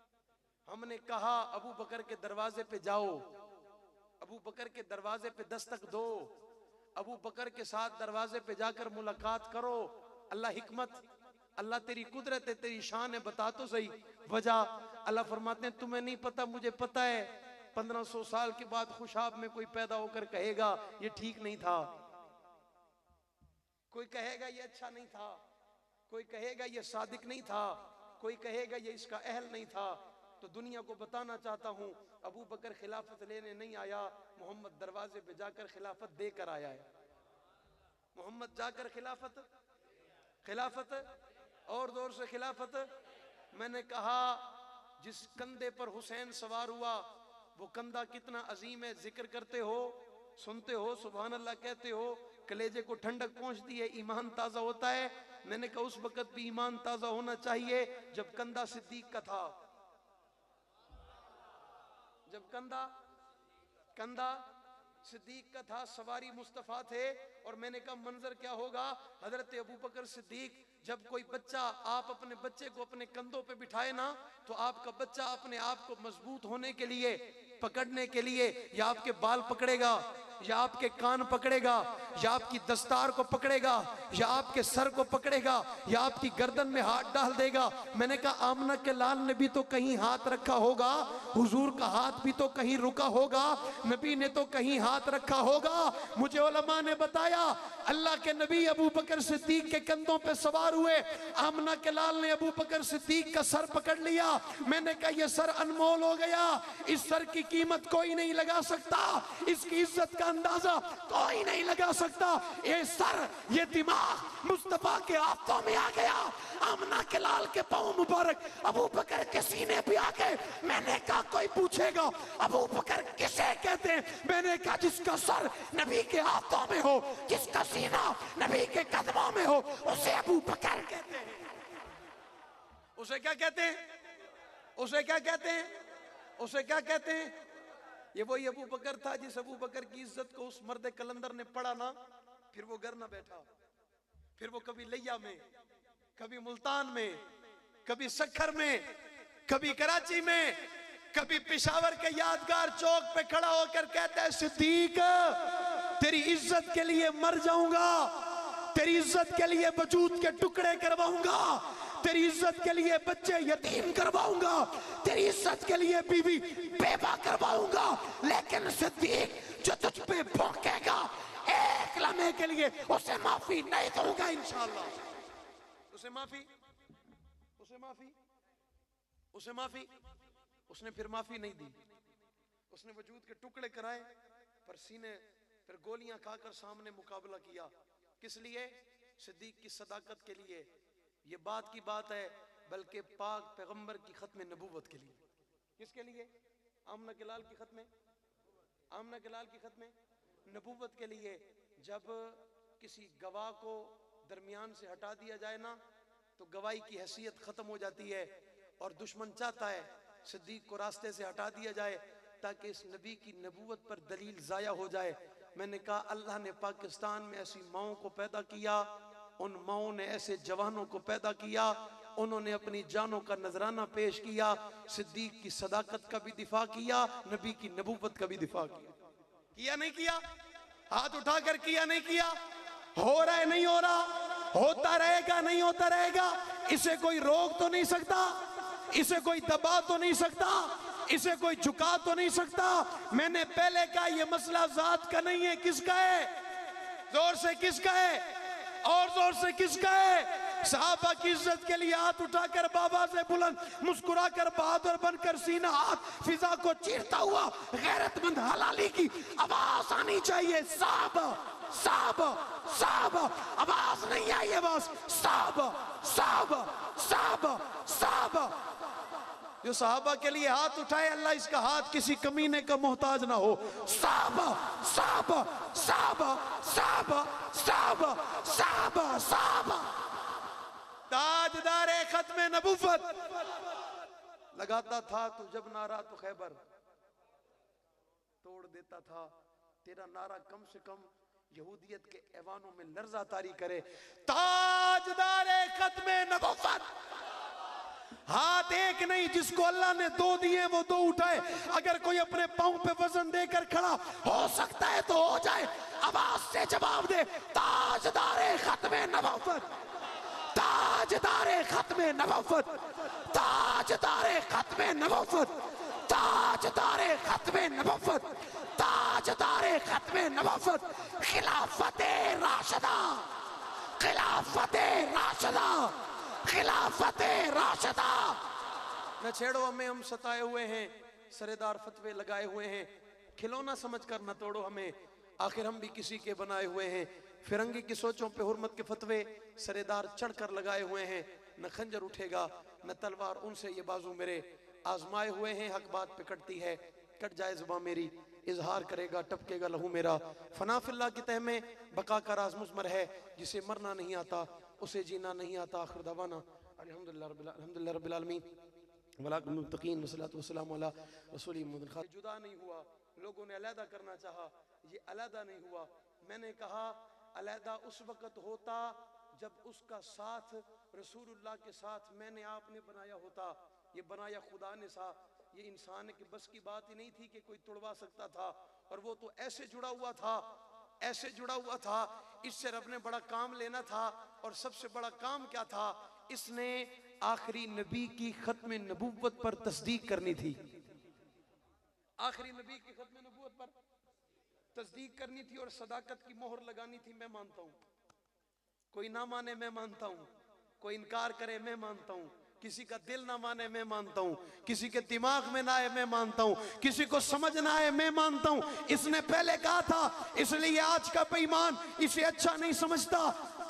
हमने कहा अबू बकर के दरवाजे पे जाओ, अबू बकर के दरवाजे पे दस्तक दो, अबू बकर के साथ दरवाजे पे जाकर मुलाकात करो। अल्लाह हिकमत, अल्लाह तेरी कुदरत है, तेरी शान है, बता तो सही वजह। अल्लाह फरमाते हैं तुम्हें नहीं पता, मुझे पता है। 1500 साल के बाद खुशाब में कोई पैदा होकर कहेगा ये ठीक नहीं था, कोई कहेगा ये अच्छा नहीं था, कोई कहेगा ये सादिक नहीं था, कोई कहेगा ये इसका अहल नहीं था। तो दुनिया को बताना चाहता हूं अबू बकर खिलाफत लेने नहीं आया, मोहम्मद दरवाजे पे जाकर खिलाफत देकर आया है। मोहम्मद जाकर खिलाफत और जोर से खिलाफत। मैंने कहा जिस कंधे पर हुसैन सवार हुआ वो कंधा कितना अजीम है, जिक्र करते हो, सुनते हो, सुभान अल्लाह कहते हो, कलेजे को ठंडक पहुंचती है, ईमान ताजा होता है। मैंने कहा उस वक्त भी ईमान ताजा होना चाहिए जब कंधा सिद्दीक का था, जब कंधा सिद्दीक का था, सवारी मुस्तफ़ा थे। और मैंने कहा मंजर क्या होगा, हजरत अबू बकर सिद्दीक, जब कोई बच्चा, आप अपने बच्चे को अपने कंधों पे बिठाए ना, तो आपका बच्चा अपने आप को मजबूत होने के लिए, पकड़ने के लिए, या आपके बाल पकड़ेगा, या आपके कान पकड़ेगा, या आपकी दस्तार को पकड़ेगा, या आपके सर को पकड़ेगा, या आपकी गर्दन में हाथ डाल देगा। मैंने कहा आमना के लाल ने भी तो कहीं हाथ रखा होगा, हुजूर का हाथ भी तो कहीं रुका होगा, नबी ने तो कहीं हाथ रखा होगा। मुझे उलमा ने बताया अल्लाह के नबी अबू बकर सिद्दीक के कंधों पे सवार हुए, आमना के लाल ने अबू बकर सिद्दीक का सर पकड़ लिया। मैंने कहा यह सर अनमोल हो गया, इस सर की कीमत कोई नहीं लगा सकता, इसकी इज्जत का अंदाजा कोई नहीं लगा सकता। ये सर, ये दिमाग मुस्तफा के हाथों में आ गया, आमना के लाल के पांव मुबारक अबू बकर के सीने पे आ गए। मैंने कहा कोई पूछेगा अबू बकर किसे कहते हैं, मैंने कहा जिसका सर नबी के हाथों में हो, जिसका सीना नबी के कदमों में हो, उसे अबू बकर कहते हैं। उसे क्या कहते हैं, उसे क्या कहते हैं, उसे क्या कहते हैं? ये वही अबू बकर था जिस अबू बकर की इज्जत को उस मर्द कलंदर ने पढ़ा ना, फिर वो घर ना बैठा, फिर वो कभी लिया में, कभी मुल्तान में, कभी सखर में, कभी कराची में, कभी पेशावर के यादगार चौक पे खड़ा होकर कहता है सिद्दीक तेरी इज्जत के लिए मर जाऊंगा, तेरी इज्जत के लिए वजूद के टुकड़े करवाऊंगा, तेरी इज्जत के लिए बच्चे यतीम करवाऊंगा, तेरी इज्जत के लिए बीवी बेवा करवाऊंगा, लेकिन सिद्दीक जो तुझ पे भौंकेगा एक लम्हे के लिए उसे माफी नहीं दूंगा इंशाअल्लाह। उसे माफी, उसे माफी, उसे माफी। उसने फिर माफी नहीं दी, उसने वजूद के टुकड़े कराए, पर सीने फिर गोलियां खाकर सामने मुकाबला किया। किस लिए? सिद्दीक की सदाकत के लिए। ये बात की बात है, बल्कि पाक पैगंबर की खत्म नबूवत के लिए। किसके लिए? आमना के लाल की खत्म, आमना के लाल की खत्म नबूवत के लिए। जब किसी गवाह को दरमियान से हटा दिया जाए ना, तो गवाही की हैसियत खत्म हो जाती है, और दुश्मन चाहता है सिद्दीक को रास्ते से हटा दिया जाए ताकि इस नबी की नबूवत पर दलील जाया हो जाए। मैंने कहा अल्लाह ने पाकिस्तान में ऐसी माओं को पैदा किया, उन माओं ने ऐसे जवानों को पैदा किया, उन्होंने अपनी जानों का नजराना पेश किया, सिद्दीक की सदाकत का भी दिफा किया, नबी की नबूवत का भी दिफा किया। किया नहीं किया? हाथ उठाकर किया नहीं किया? हो रहा है नहीं हो रहा? होता रहेगा नहीं होता रहेगा? इसे कोई रोक तो नहीं सकता, इसे कोई दबा तो नहीं सकता, इसे कोई झुका तो नहीं सकता। मैंने पहले कहा यह मसला जात का नहीं है, किसका है? जोर से किसका है? और जोर से किसका है? सहाबा की इज्जत के लिए हाथ उठाकर बाबा से बुलंद मुस्कुराकर बहादुर बनकर सीना हाथ फिजा को चीरता हुआ गैरतमंद हलाली की आवाज आनी चाहिए। साहबा साहबा साहबा, आवाज नहीं आई है, बस साहबा साहबा साहबा साहबा। जो साहबा के लिए हाथ उठाए, अल्लाह इसका हाथ किसी कमीने का मोहताज ना हो। साहबा साहबा साहबा साहबा साहबा साहबा साहबा। ताजदारे खत्म नबूवत लगाता था तू जब नारा तो खैबर तोड़ देता था। तेरा नारा कम से कम यहूदियत के ऐवानों में लर्जा तारी करे। ताजदारे खत्म नबूवत, हाथ एक नहीं, जिसको अल्लाह ने दो दिए वो दो उठाए। अगर कोई अपने पांव पे वजन देकर खड़ा हो सकता है तो हो जाए, आवाज से जवाब दे। ताजदारे खत्म नबूवत, ताजदारे खत्म नबूवत, ताजदारे खत्म नबूवत, ताजदारे खत्म नबूवत, ताजदारे खत्म नबूवत, खिलाफते राशिदा, खिलाफते राशिदा, खिलाफते राशिदा। न छेड़ो हमें, हम सताए हुए हैं, सरेदार फतवे लगाए हुए हैं, खिलौना समझकर न तोड़ो हमें, आखिर हम भी किसी के बनाए हुए हैं। फिरंगी की सोचों पे हुर्मत के फतवे सरेदार चढ़कर लगाए हुए हैं। न खंजर उठेगा न तलवार उनसे ये बाजू मेरे, आजमाए हुए हैं, हक बात पे कटती है, कट जाए जुबान मेरी, इजहार करेगा टपकेगा लहू मेरा। फना फिल्लाह की तह में बका का राज मुज़मर है, जिसे मरना नहीं आता उसे जीना नहीं आता। आखिर दवाना अल्हम्दुलिल्लाह रब्बिल आलमीन वलाकिन मुत्तकीन वस्सलातु वस्सलामु अला रसूलिल मुहम्मद। जुदा नहीं हुआ लोगों ने अलहदा करना चाहा, ये अलहदा नहीं हुआ। मैंने कहा अलहदा उस वक्त होता जब उसका साथ रसूलुल्लाह के साथ मैंने आपने बनाया होता। ये बनाया खुदा ने सा, ये इंसान के बस की बात ही नहीं थी कि कोई तोड़वा सकता था। और वो तो ऐसे जुड़ा हुआ था, ऐसे जुड़ा हुआ था, इससे रब ने बड़ा काम लेना था। और सबसे बड़ा काम क्या था? इसने आखिरी नबी की खत्म नबूवत पर तस्दीक करनी थी। आखिरी नबी की खत्म नबूवत पर तस्दीक करनी थी और सदाकत की मोहर लगानी थी। मैं मानता हूं, कोई ना माने मैं मानता हूं, कोई इनकार करे मैं मानता हूं, किसी का दिल ना माने मैं मानता हूं, किसी के दिमाग में ना आए मैं मानता हूं, किसी को समझ ना आए मैं मानता हूं। इसने पहले कहा था, इसलिए आज का बेईमान इसे अच्छा नहीं समझता,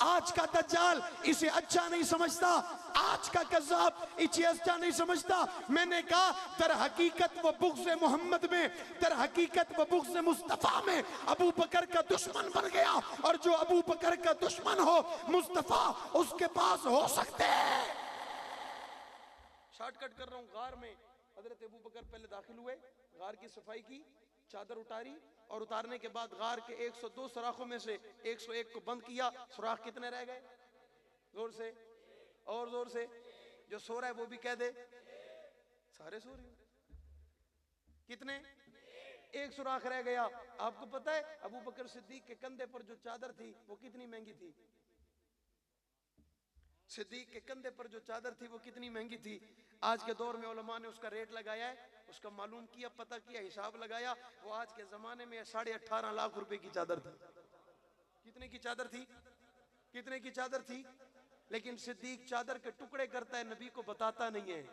आज का दज्जाल इसे अच्छा नहीं समझता, आज का कज़्ज़ाब इसे अच्छा नहीं समझता। मैंने कहा दर हकीकत व बुग़्ज़ मोहम्मद में, दर हकीकत व बुग़्ज़ मुस्तफ़ा में अबू बकर का दुश्मन बन गया। और जो अबू बकर का दुश्मन हो मुस्तफ़ा उसके पास हो सकते हैं। शॉर्टकट कर रहा हूं। गार में हजरत अबू बकर पहले दाखिल हुए, गार की सफाई की, चादर उतारी और उतारने के बाद गार के 102 सुराखों में से 101 को बंद किया। सुराख कितने रह गए? जोर से और जोर से, जो सो रहा है वो भी कह दे। सारे सो रहे हो। कितने? एक सुराख रह गया। आपको पता है अबू बकर सिद्दीक के कंधे पर जो चादर थी वो कितनी महंगी थी? सिद्दीक के कंधे पर जो चादर थी वो कितनी महंगी थी? आज के दौर में उलमा ने उसका रेट लगाया है, उसका मालूम किया, पता किया, हिसाब लगाया। वो आज के जमाने में 18.5 लाख रुपए की चादर थी। कितने की चादर थी? कितने की चादर थी? लेकिन सिद्दीक चादर के टुकड़े करता है, नबी को बताता नहीं है।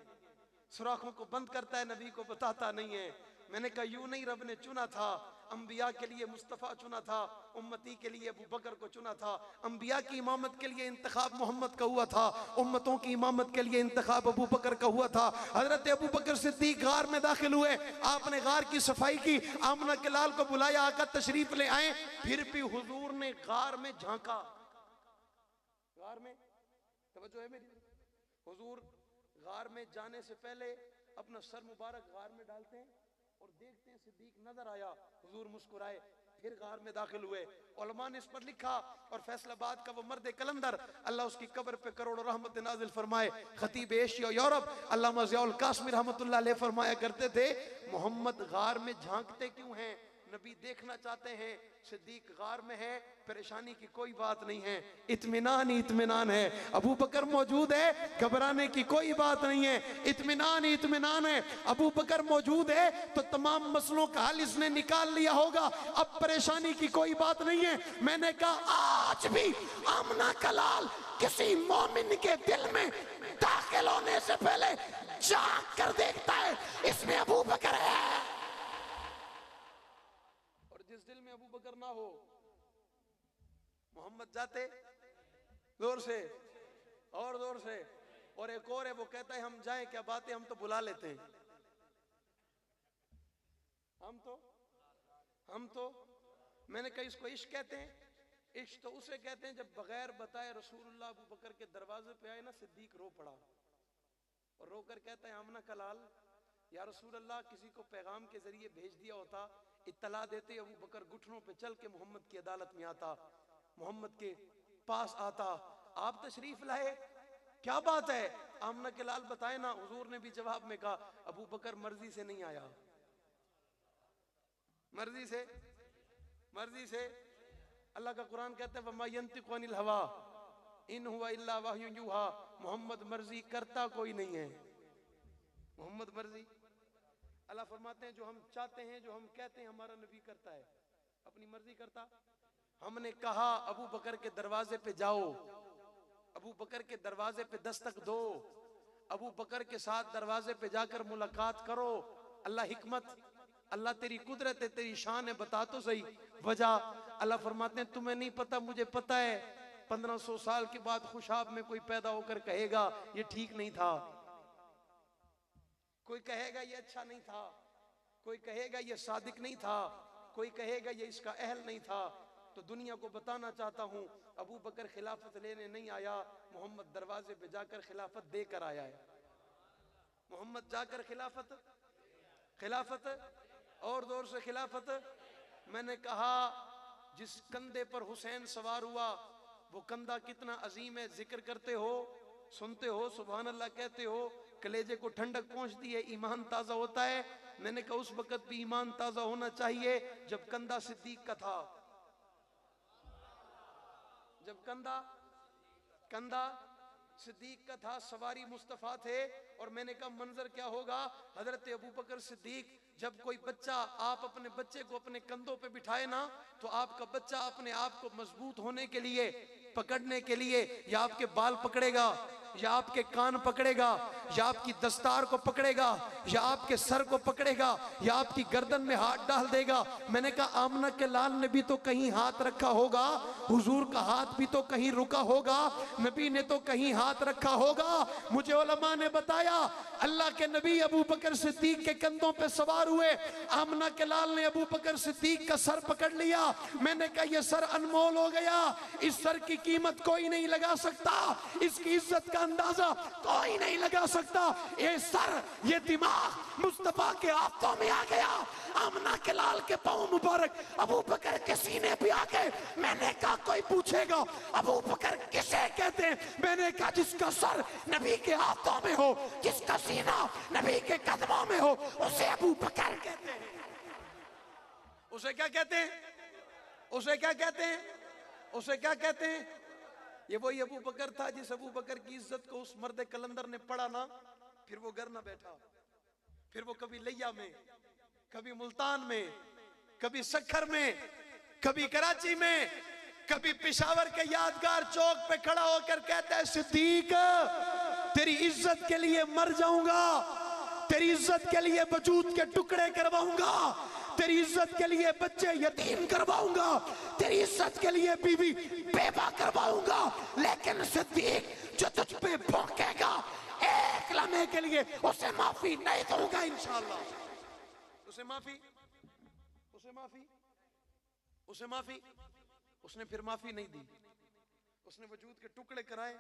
सुराखों को बंद करता है, नबी को बताता नहीं है। मैंने कहा यूं नहीं, रब ने चुना था, अंबिया के लिए मुस्तफ़ा चुना था, उम्मती के लिए अबू बकर को चुना था। अंबिया की इमामत के लिए इंतखाब मोहम्मद का हुआ था, उम्मतों की इमामत के लिए इंतखाब अबू बकर का हुआ था। हजरत अबू बकर सिद्दीक गार में दाखिल हुए, आपने गार की सफाई की, आमना के लाल को बुलाया, आका तशरीफ ले आए। फिर भी हुजूर ने गार में झांका। गार में तवज्जो है मेरी? हुजूर गार में जाने से पहले अपना सर मुबारक गार में डालते हैं और देखते हैं सिद्दीक नजर आया, हुजूर मुस्कुराए, फिर गार में दाखिल हुए। उलमा ने इस पर लिखा और फैसलाबाद का वो मर्द कलंदर, अल्लाह उसकी कब्र पे करोड़ों रहमत नाजिल फरमाए, खतीब एशिया यूरोप अल्लामा ज़ियाउल कासमी रहमतुल्लाह अलैह फरमाया करते थे, मोहम्मद गार में झांकते क्यों हैं? नबी देखना चाहते हैं। सिद्दीक गार में है, परेशानी की कोई बात नहीं है, इत्मीनान ही इत्मीनान है। अबू बकर मौजूद है, घबराने की कोई बात नहीं है, इत्मीनान ही इत्मीनान है। अबू बकर मौजूद है तो तमाम मसलों का हल इसने निकाल लिया होगा, अब परेशानी की कोई बात नहीं है। मैंने कहा आज भी आमना का लाल किसी मोमिन के दिल में दाखिल होने से पहले झांक कर देखता है, इसमें अबू बकर है। जिस दिल में अबू बकर ना हो, मोहम्मद जाते जोर से और जोर से। और एक और है, वो कहता है हम जाएं क्या बात है, हम तो बुला लेते हैं। हम तो मैंने कहा इसको इश्क कहते हैं। इश्क तो उसे कहते हैं जब बगैर बताए रसूलुल्लाह अबू बकर के दरवाजे पे आए ना, सिद्दीक रो पड़ा और रोकर कहता है आमना कलाल, या रसूलुल्लाह किसी को पैगाम के जरिए भेज दिया होता, इत्तला देते, अबू बकर घुटनों पे चल के मोहम्मद की अदालत में आता, मोहम्मद के पास आता। आप तशरीफ लाए, क्या बात है? आमना के लाल बताए ना। हुजूर ने भी जवाब में कहा अबू बकर मर्जी से नहीं आया, मर्जी से, मर्जी से। अल्लाह का कुरान कहता है वमा यंतिकु अनिल हवा इन हुवा इल्ला वह्युन यूहा, मोहम्मद मर्जी करता कोई नहीं है, मोहम्मद मर्जी। अल्लाह फरमाते हैं जो हम चाहते हैं, जो हम कहते हैं, हमारा नबी करता है, अपनी मर्जी करता। हमने कहा अबू बकर के दरवाजे पे जाओ, अबू बकर के दरवाजे पे दस्तक दो, अबू बकर के साथ दरवाजे पे जाकर मुलाकात करो। अल्लाह हिकमत, अल्लाह तेरी कुदरत है, तेरी शान है, बता तो सही वजह। अल्लाह फरमाते हैं तुम्हें नहीं पता, मुझे पता है। 1500 साल के बाद खुशाब में कोई पैदा होकर कहेगा ये ठीक नहीं था, कोई कहेगा ये अच्छा नहीं था, कोई कहेगा ये सादिक नहीं था, कोई कहेगा ये इसका अहल नहीं था। तो दुनिया को बताना चाहता हूं अबू बकर खिलाफत लेने नहीं आया, मोहम्मद दरवाजे पे जाकर खिलाफत देकर आया है। मोहम्मद जाकर खिलाफत और जोर से खिलाफत। मैंने कहा जिस कंधे पर हुसैन सवार हुआ वो कंधा कितना अजीम है, जिक्र करते हो, सुनते हो, सुभान अल्लाह कहते हो, कलेजे को ठंडक पहुंचती है, ईमान ताजा होता है। मैंने कहा उस वक्त भी ईमान ताजा होना चाहिए जब कंधा सिद्दीक का था, जब कंधा सिद्दीक का था, सवारी मुस्तफा थे। और मैंने कहा मंजर क्या होगा, हजरत अबू बकर सिद्दीक, जब कोई बच्चा, आप अपने बच्चे को अपने कंधों पे बिठाए ना, तो आपका बच्चा अपने आप को मजबूत होने के लिए, पकड़ने के लिए, या आपके बाल पकड़ेगा, या आपके कान पकड़ेगा, या आपकी दस्तार को पकड़ेगा, या आपके सर को पकड़ेगा, या आपकी गर्दन में हाथ डाल देगा। मैंने कहा आमना के लाल ने भी तो कहीं हाथ रखा होगा, हुजूर का हाथ भी तो कहीं रुका होगा, नबी ने तो कहीं हाथ रखा होगा। मुझे उलमा ने बताया अल्लाह के नबी अबू बकर सिद्दीक के कंधों पे सवार हुए, आमना के लाल ने अबू बकर सिद्दीक का सर पकड़ लिया। मैंने कहा ये सर अनमोल हो गया, इस सर की कीमत कोई नहीं लगा सकता, इसकी इज्जत का अंदाजा कोई नहीं लगा सकता। ये सर, ये दिमाग मुस्तफा के हाथों में आ गया, आमना के लाल के पांव मुबारक अबू बकर के सीने पे आ गए। मैंने कहा कोई पूछेगा अबू बकर किसे कहते हैं, मैंने कहा जिसका सर नबी के हाथों में हो, जिसका सीना नबी के कदमों में हो, उसे अबू बकर कहते हैं। उसे क्या कहते हैं, उसे क्या कहते हैं, उसे क्या कहते हैं? ये वही अबू बकर था जिस अबू बकर की इज्जत को उस मर्द कलंदर ने पढ़ा ना, फिर वो घर ना बैठा, फिर वो कभी लिया में, कभी मुल्तान में, कभी सखर में, कभी कराची में, कभी पेशावर के यादगार चौक पे खड़ा होकर कहता है सिद्दीक तेरी इज्जत के लिए मर जाऊंगा, तेरी इज्जत के लिए वजूद के टुकड़े करवाऊंगा, तेरी इज्जत के लिए बच्चे यतीम करवाऊंगा, तेरी इज्जत के लिए बीवी बेवा करवाऊंगा, लेकिन सिद्दीक जो तुझ पे भौंकेगा एक लम्हे के लिए उसे माफी नहीं दूंगा इंशाअल्लाह। उसे माफी, उसे माफी, उसे माफी। उसने फिर माफी नहीं दी, उसने वजूद के टुकड़े कराए,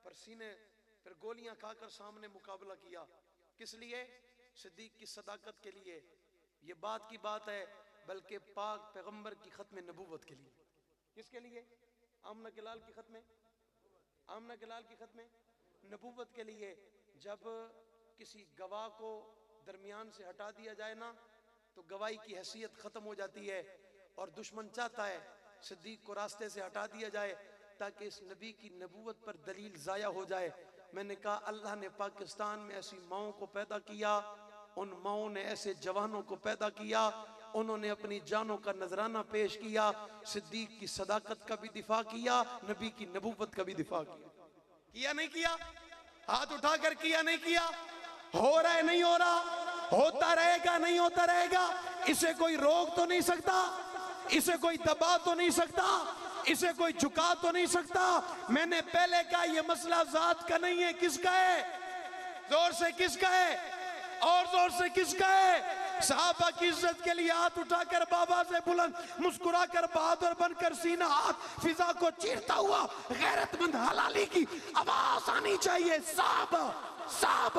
पर सीने फिर गोलियां खाकर सामने मुकाबला किया। किस लिए? सिद्दीक की सदाकत के लिए। ये बात की बात है, बल्कि पाक पैगंबर की खत्म नबूवत के लिए। किसके लिए? आमना के लाल की खत्म, आमना के लाल की खत्म नबूवत के लिए। जब किसी गवाह को दरमियान से हटा दिया जाए ना, तो गवाही की हैसियत खत्म हो जाती है, और दुश्मन चाहता है सिद्दीक को रास्ते से हटा दिया जाए ताकि इस नबी की नबूवत पर दलील जाया हो जाए। मैंने कहा अल्लाह ने पाकिस्तान में ऐसी माओं को पैदा किया, उन माओं ने ऐसे जवानों को पैदा किया, उन्होंने अपनी जानों का नजराना पेश किया, सिद्दीक की सदाकत का भी दिफा किया, नबी की नबूवत का भी दिफा किया। किया नहीं किया? हाथ उठाकर किया नहीं किया? हो रहा है नहीं हो रहा? होता रहेगा नहीं होता रहेगा? इसे कोई रोक तो नहीं सकता, इसे कोई दबा तो नहीं सकता, इसे कोई झुका तो नहीं सकता। मैंने पहले कहा ये मसला जात का नहीं है, किसका है? जोर से किसका है? और जोर से किसका है? सहाबा की इज्जत के लिए हाथ उठाकर बाबा से बुलंद मुस्कुराकर बहादुर बनकर सीना हाथ फिजा को चीरता हुआ गैरतमंद हलाली की आवाज आनी चाहिए। साहब साहब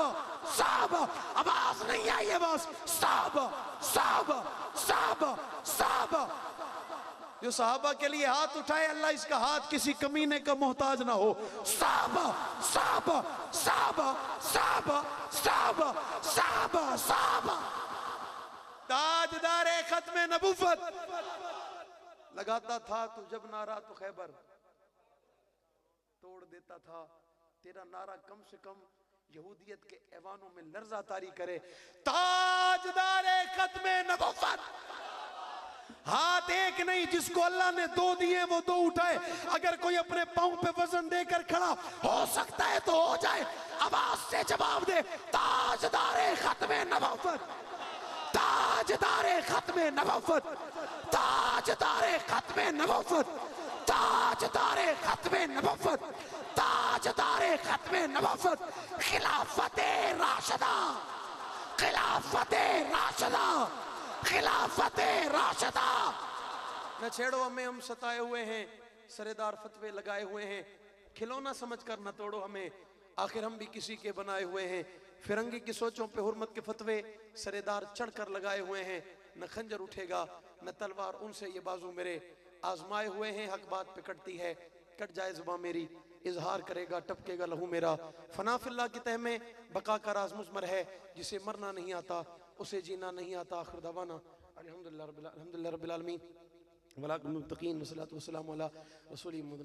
साहब, आवाज नहीं आई है, बस साहब साहब साहब साहब। जो सहाबा के लिए हाथ उठाए, अल्लाह इसका हाथ किसी कमीने का मोहताज ना हो। साहब साहब साहब साहब साहब साहब साहब। ताजदारे खत्म नबूवत लगाता था तो जब नारा तो खैबर तोड़ देता था। तेरा नारा कम से कम यहूदियत के ऐवानों में लर्जा तारी करे। ताजदारे खत्म नबूवत, हाथ एक नहीं, जिसको अल्लाह ने दो दिए वो दो उठाए। अगर कोई अपने पांव पे वजन देकर खड़ा हो सकता है तो हो जाए, आवाज से जवाब दे। ताजदारे खत्म नबूवत, ताजदारे खत्म नबूवत, ताजदारे खत्म नबूवत, ताजदारे खत्म नबूवत, ताजदारे खत्म नबूवत, खिलाफते राशिदा, खिलाफते राशिदा, खिलाफते राशिदा। न छेड़ो हमें, हम सताए हुए हैं, सरेदार फतवे लगाए हुए हैं, खिलौना समझकर न तोड़ो हमें, आखिर हम भी किसी के बनाए हुए हैं। फिरंगी की सोचों पे हुर्मत के फतवे सरेदार चढ़कर लगाए हुए हैं, न खंजर उठेगा न तलवार उनसे ये बाजू मेरे आजमाए हुए हैं, हक बात पे कटती है, कट जाए जुबान मेरी, इजहार करेगा टपकेगा लहू मेरा। फना फिल्लाह की तह में बका का राज मुजमर है, जिसे मरना नहीं आता उसे जीना नहीं आता। आखिर दवाना अल्हम्दुलिल्लाह रब्बिल आलमीन वलाकुम मुत्तकीन वस्सलातु वस्सलामु अला रसूलिल्लाह।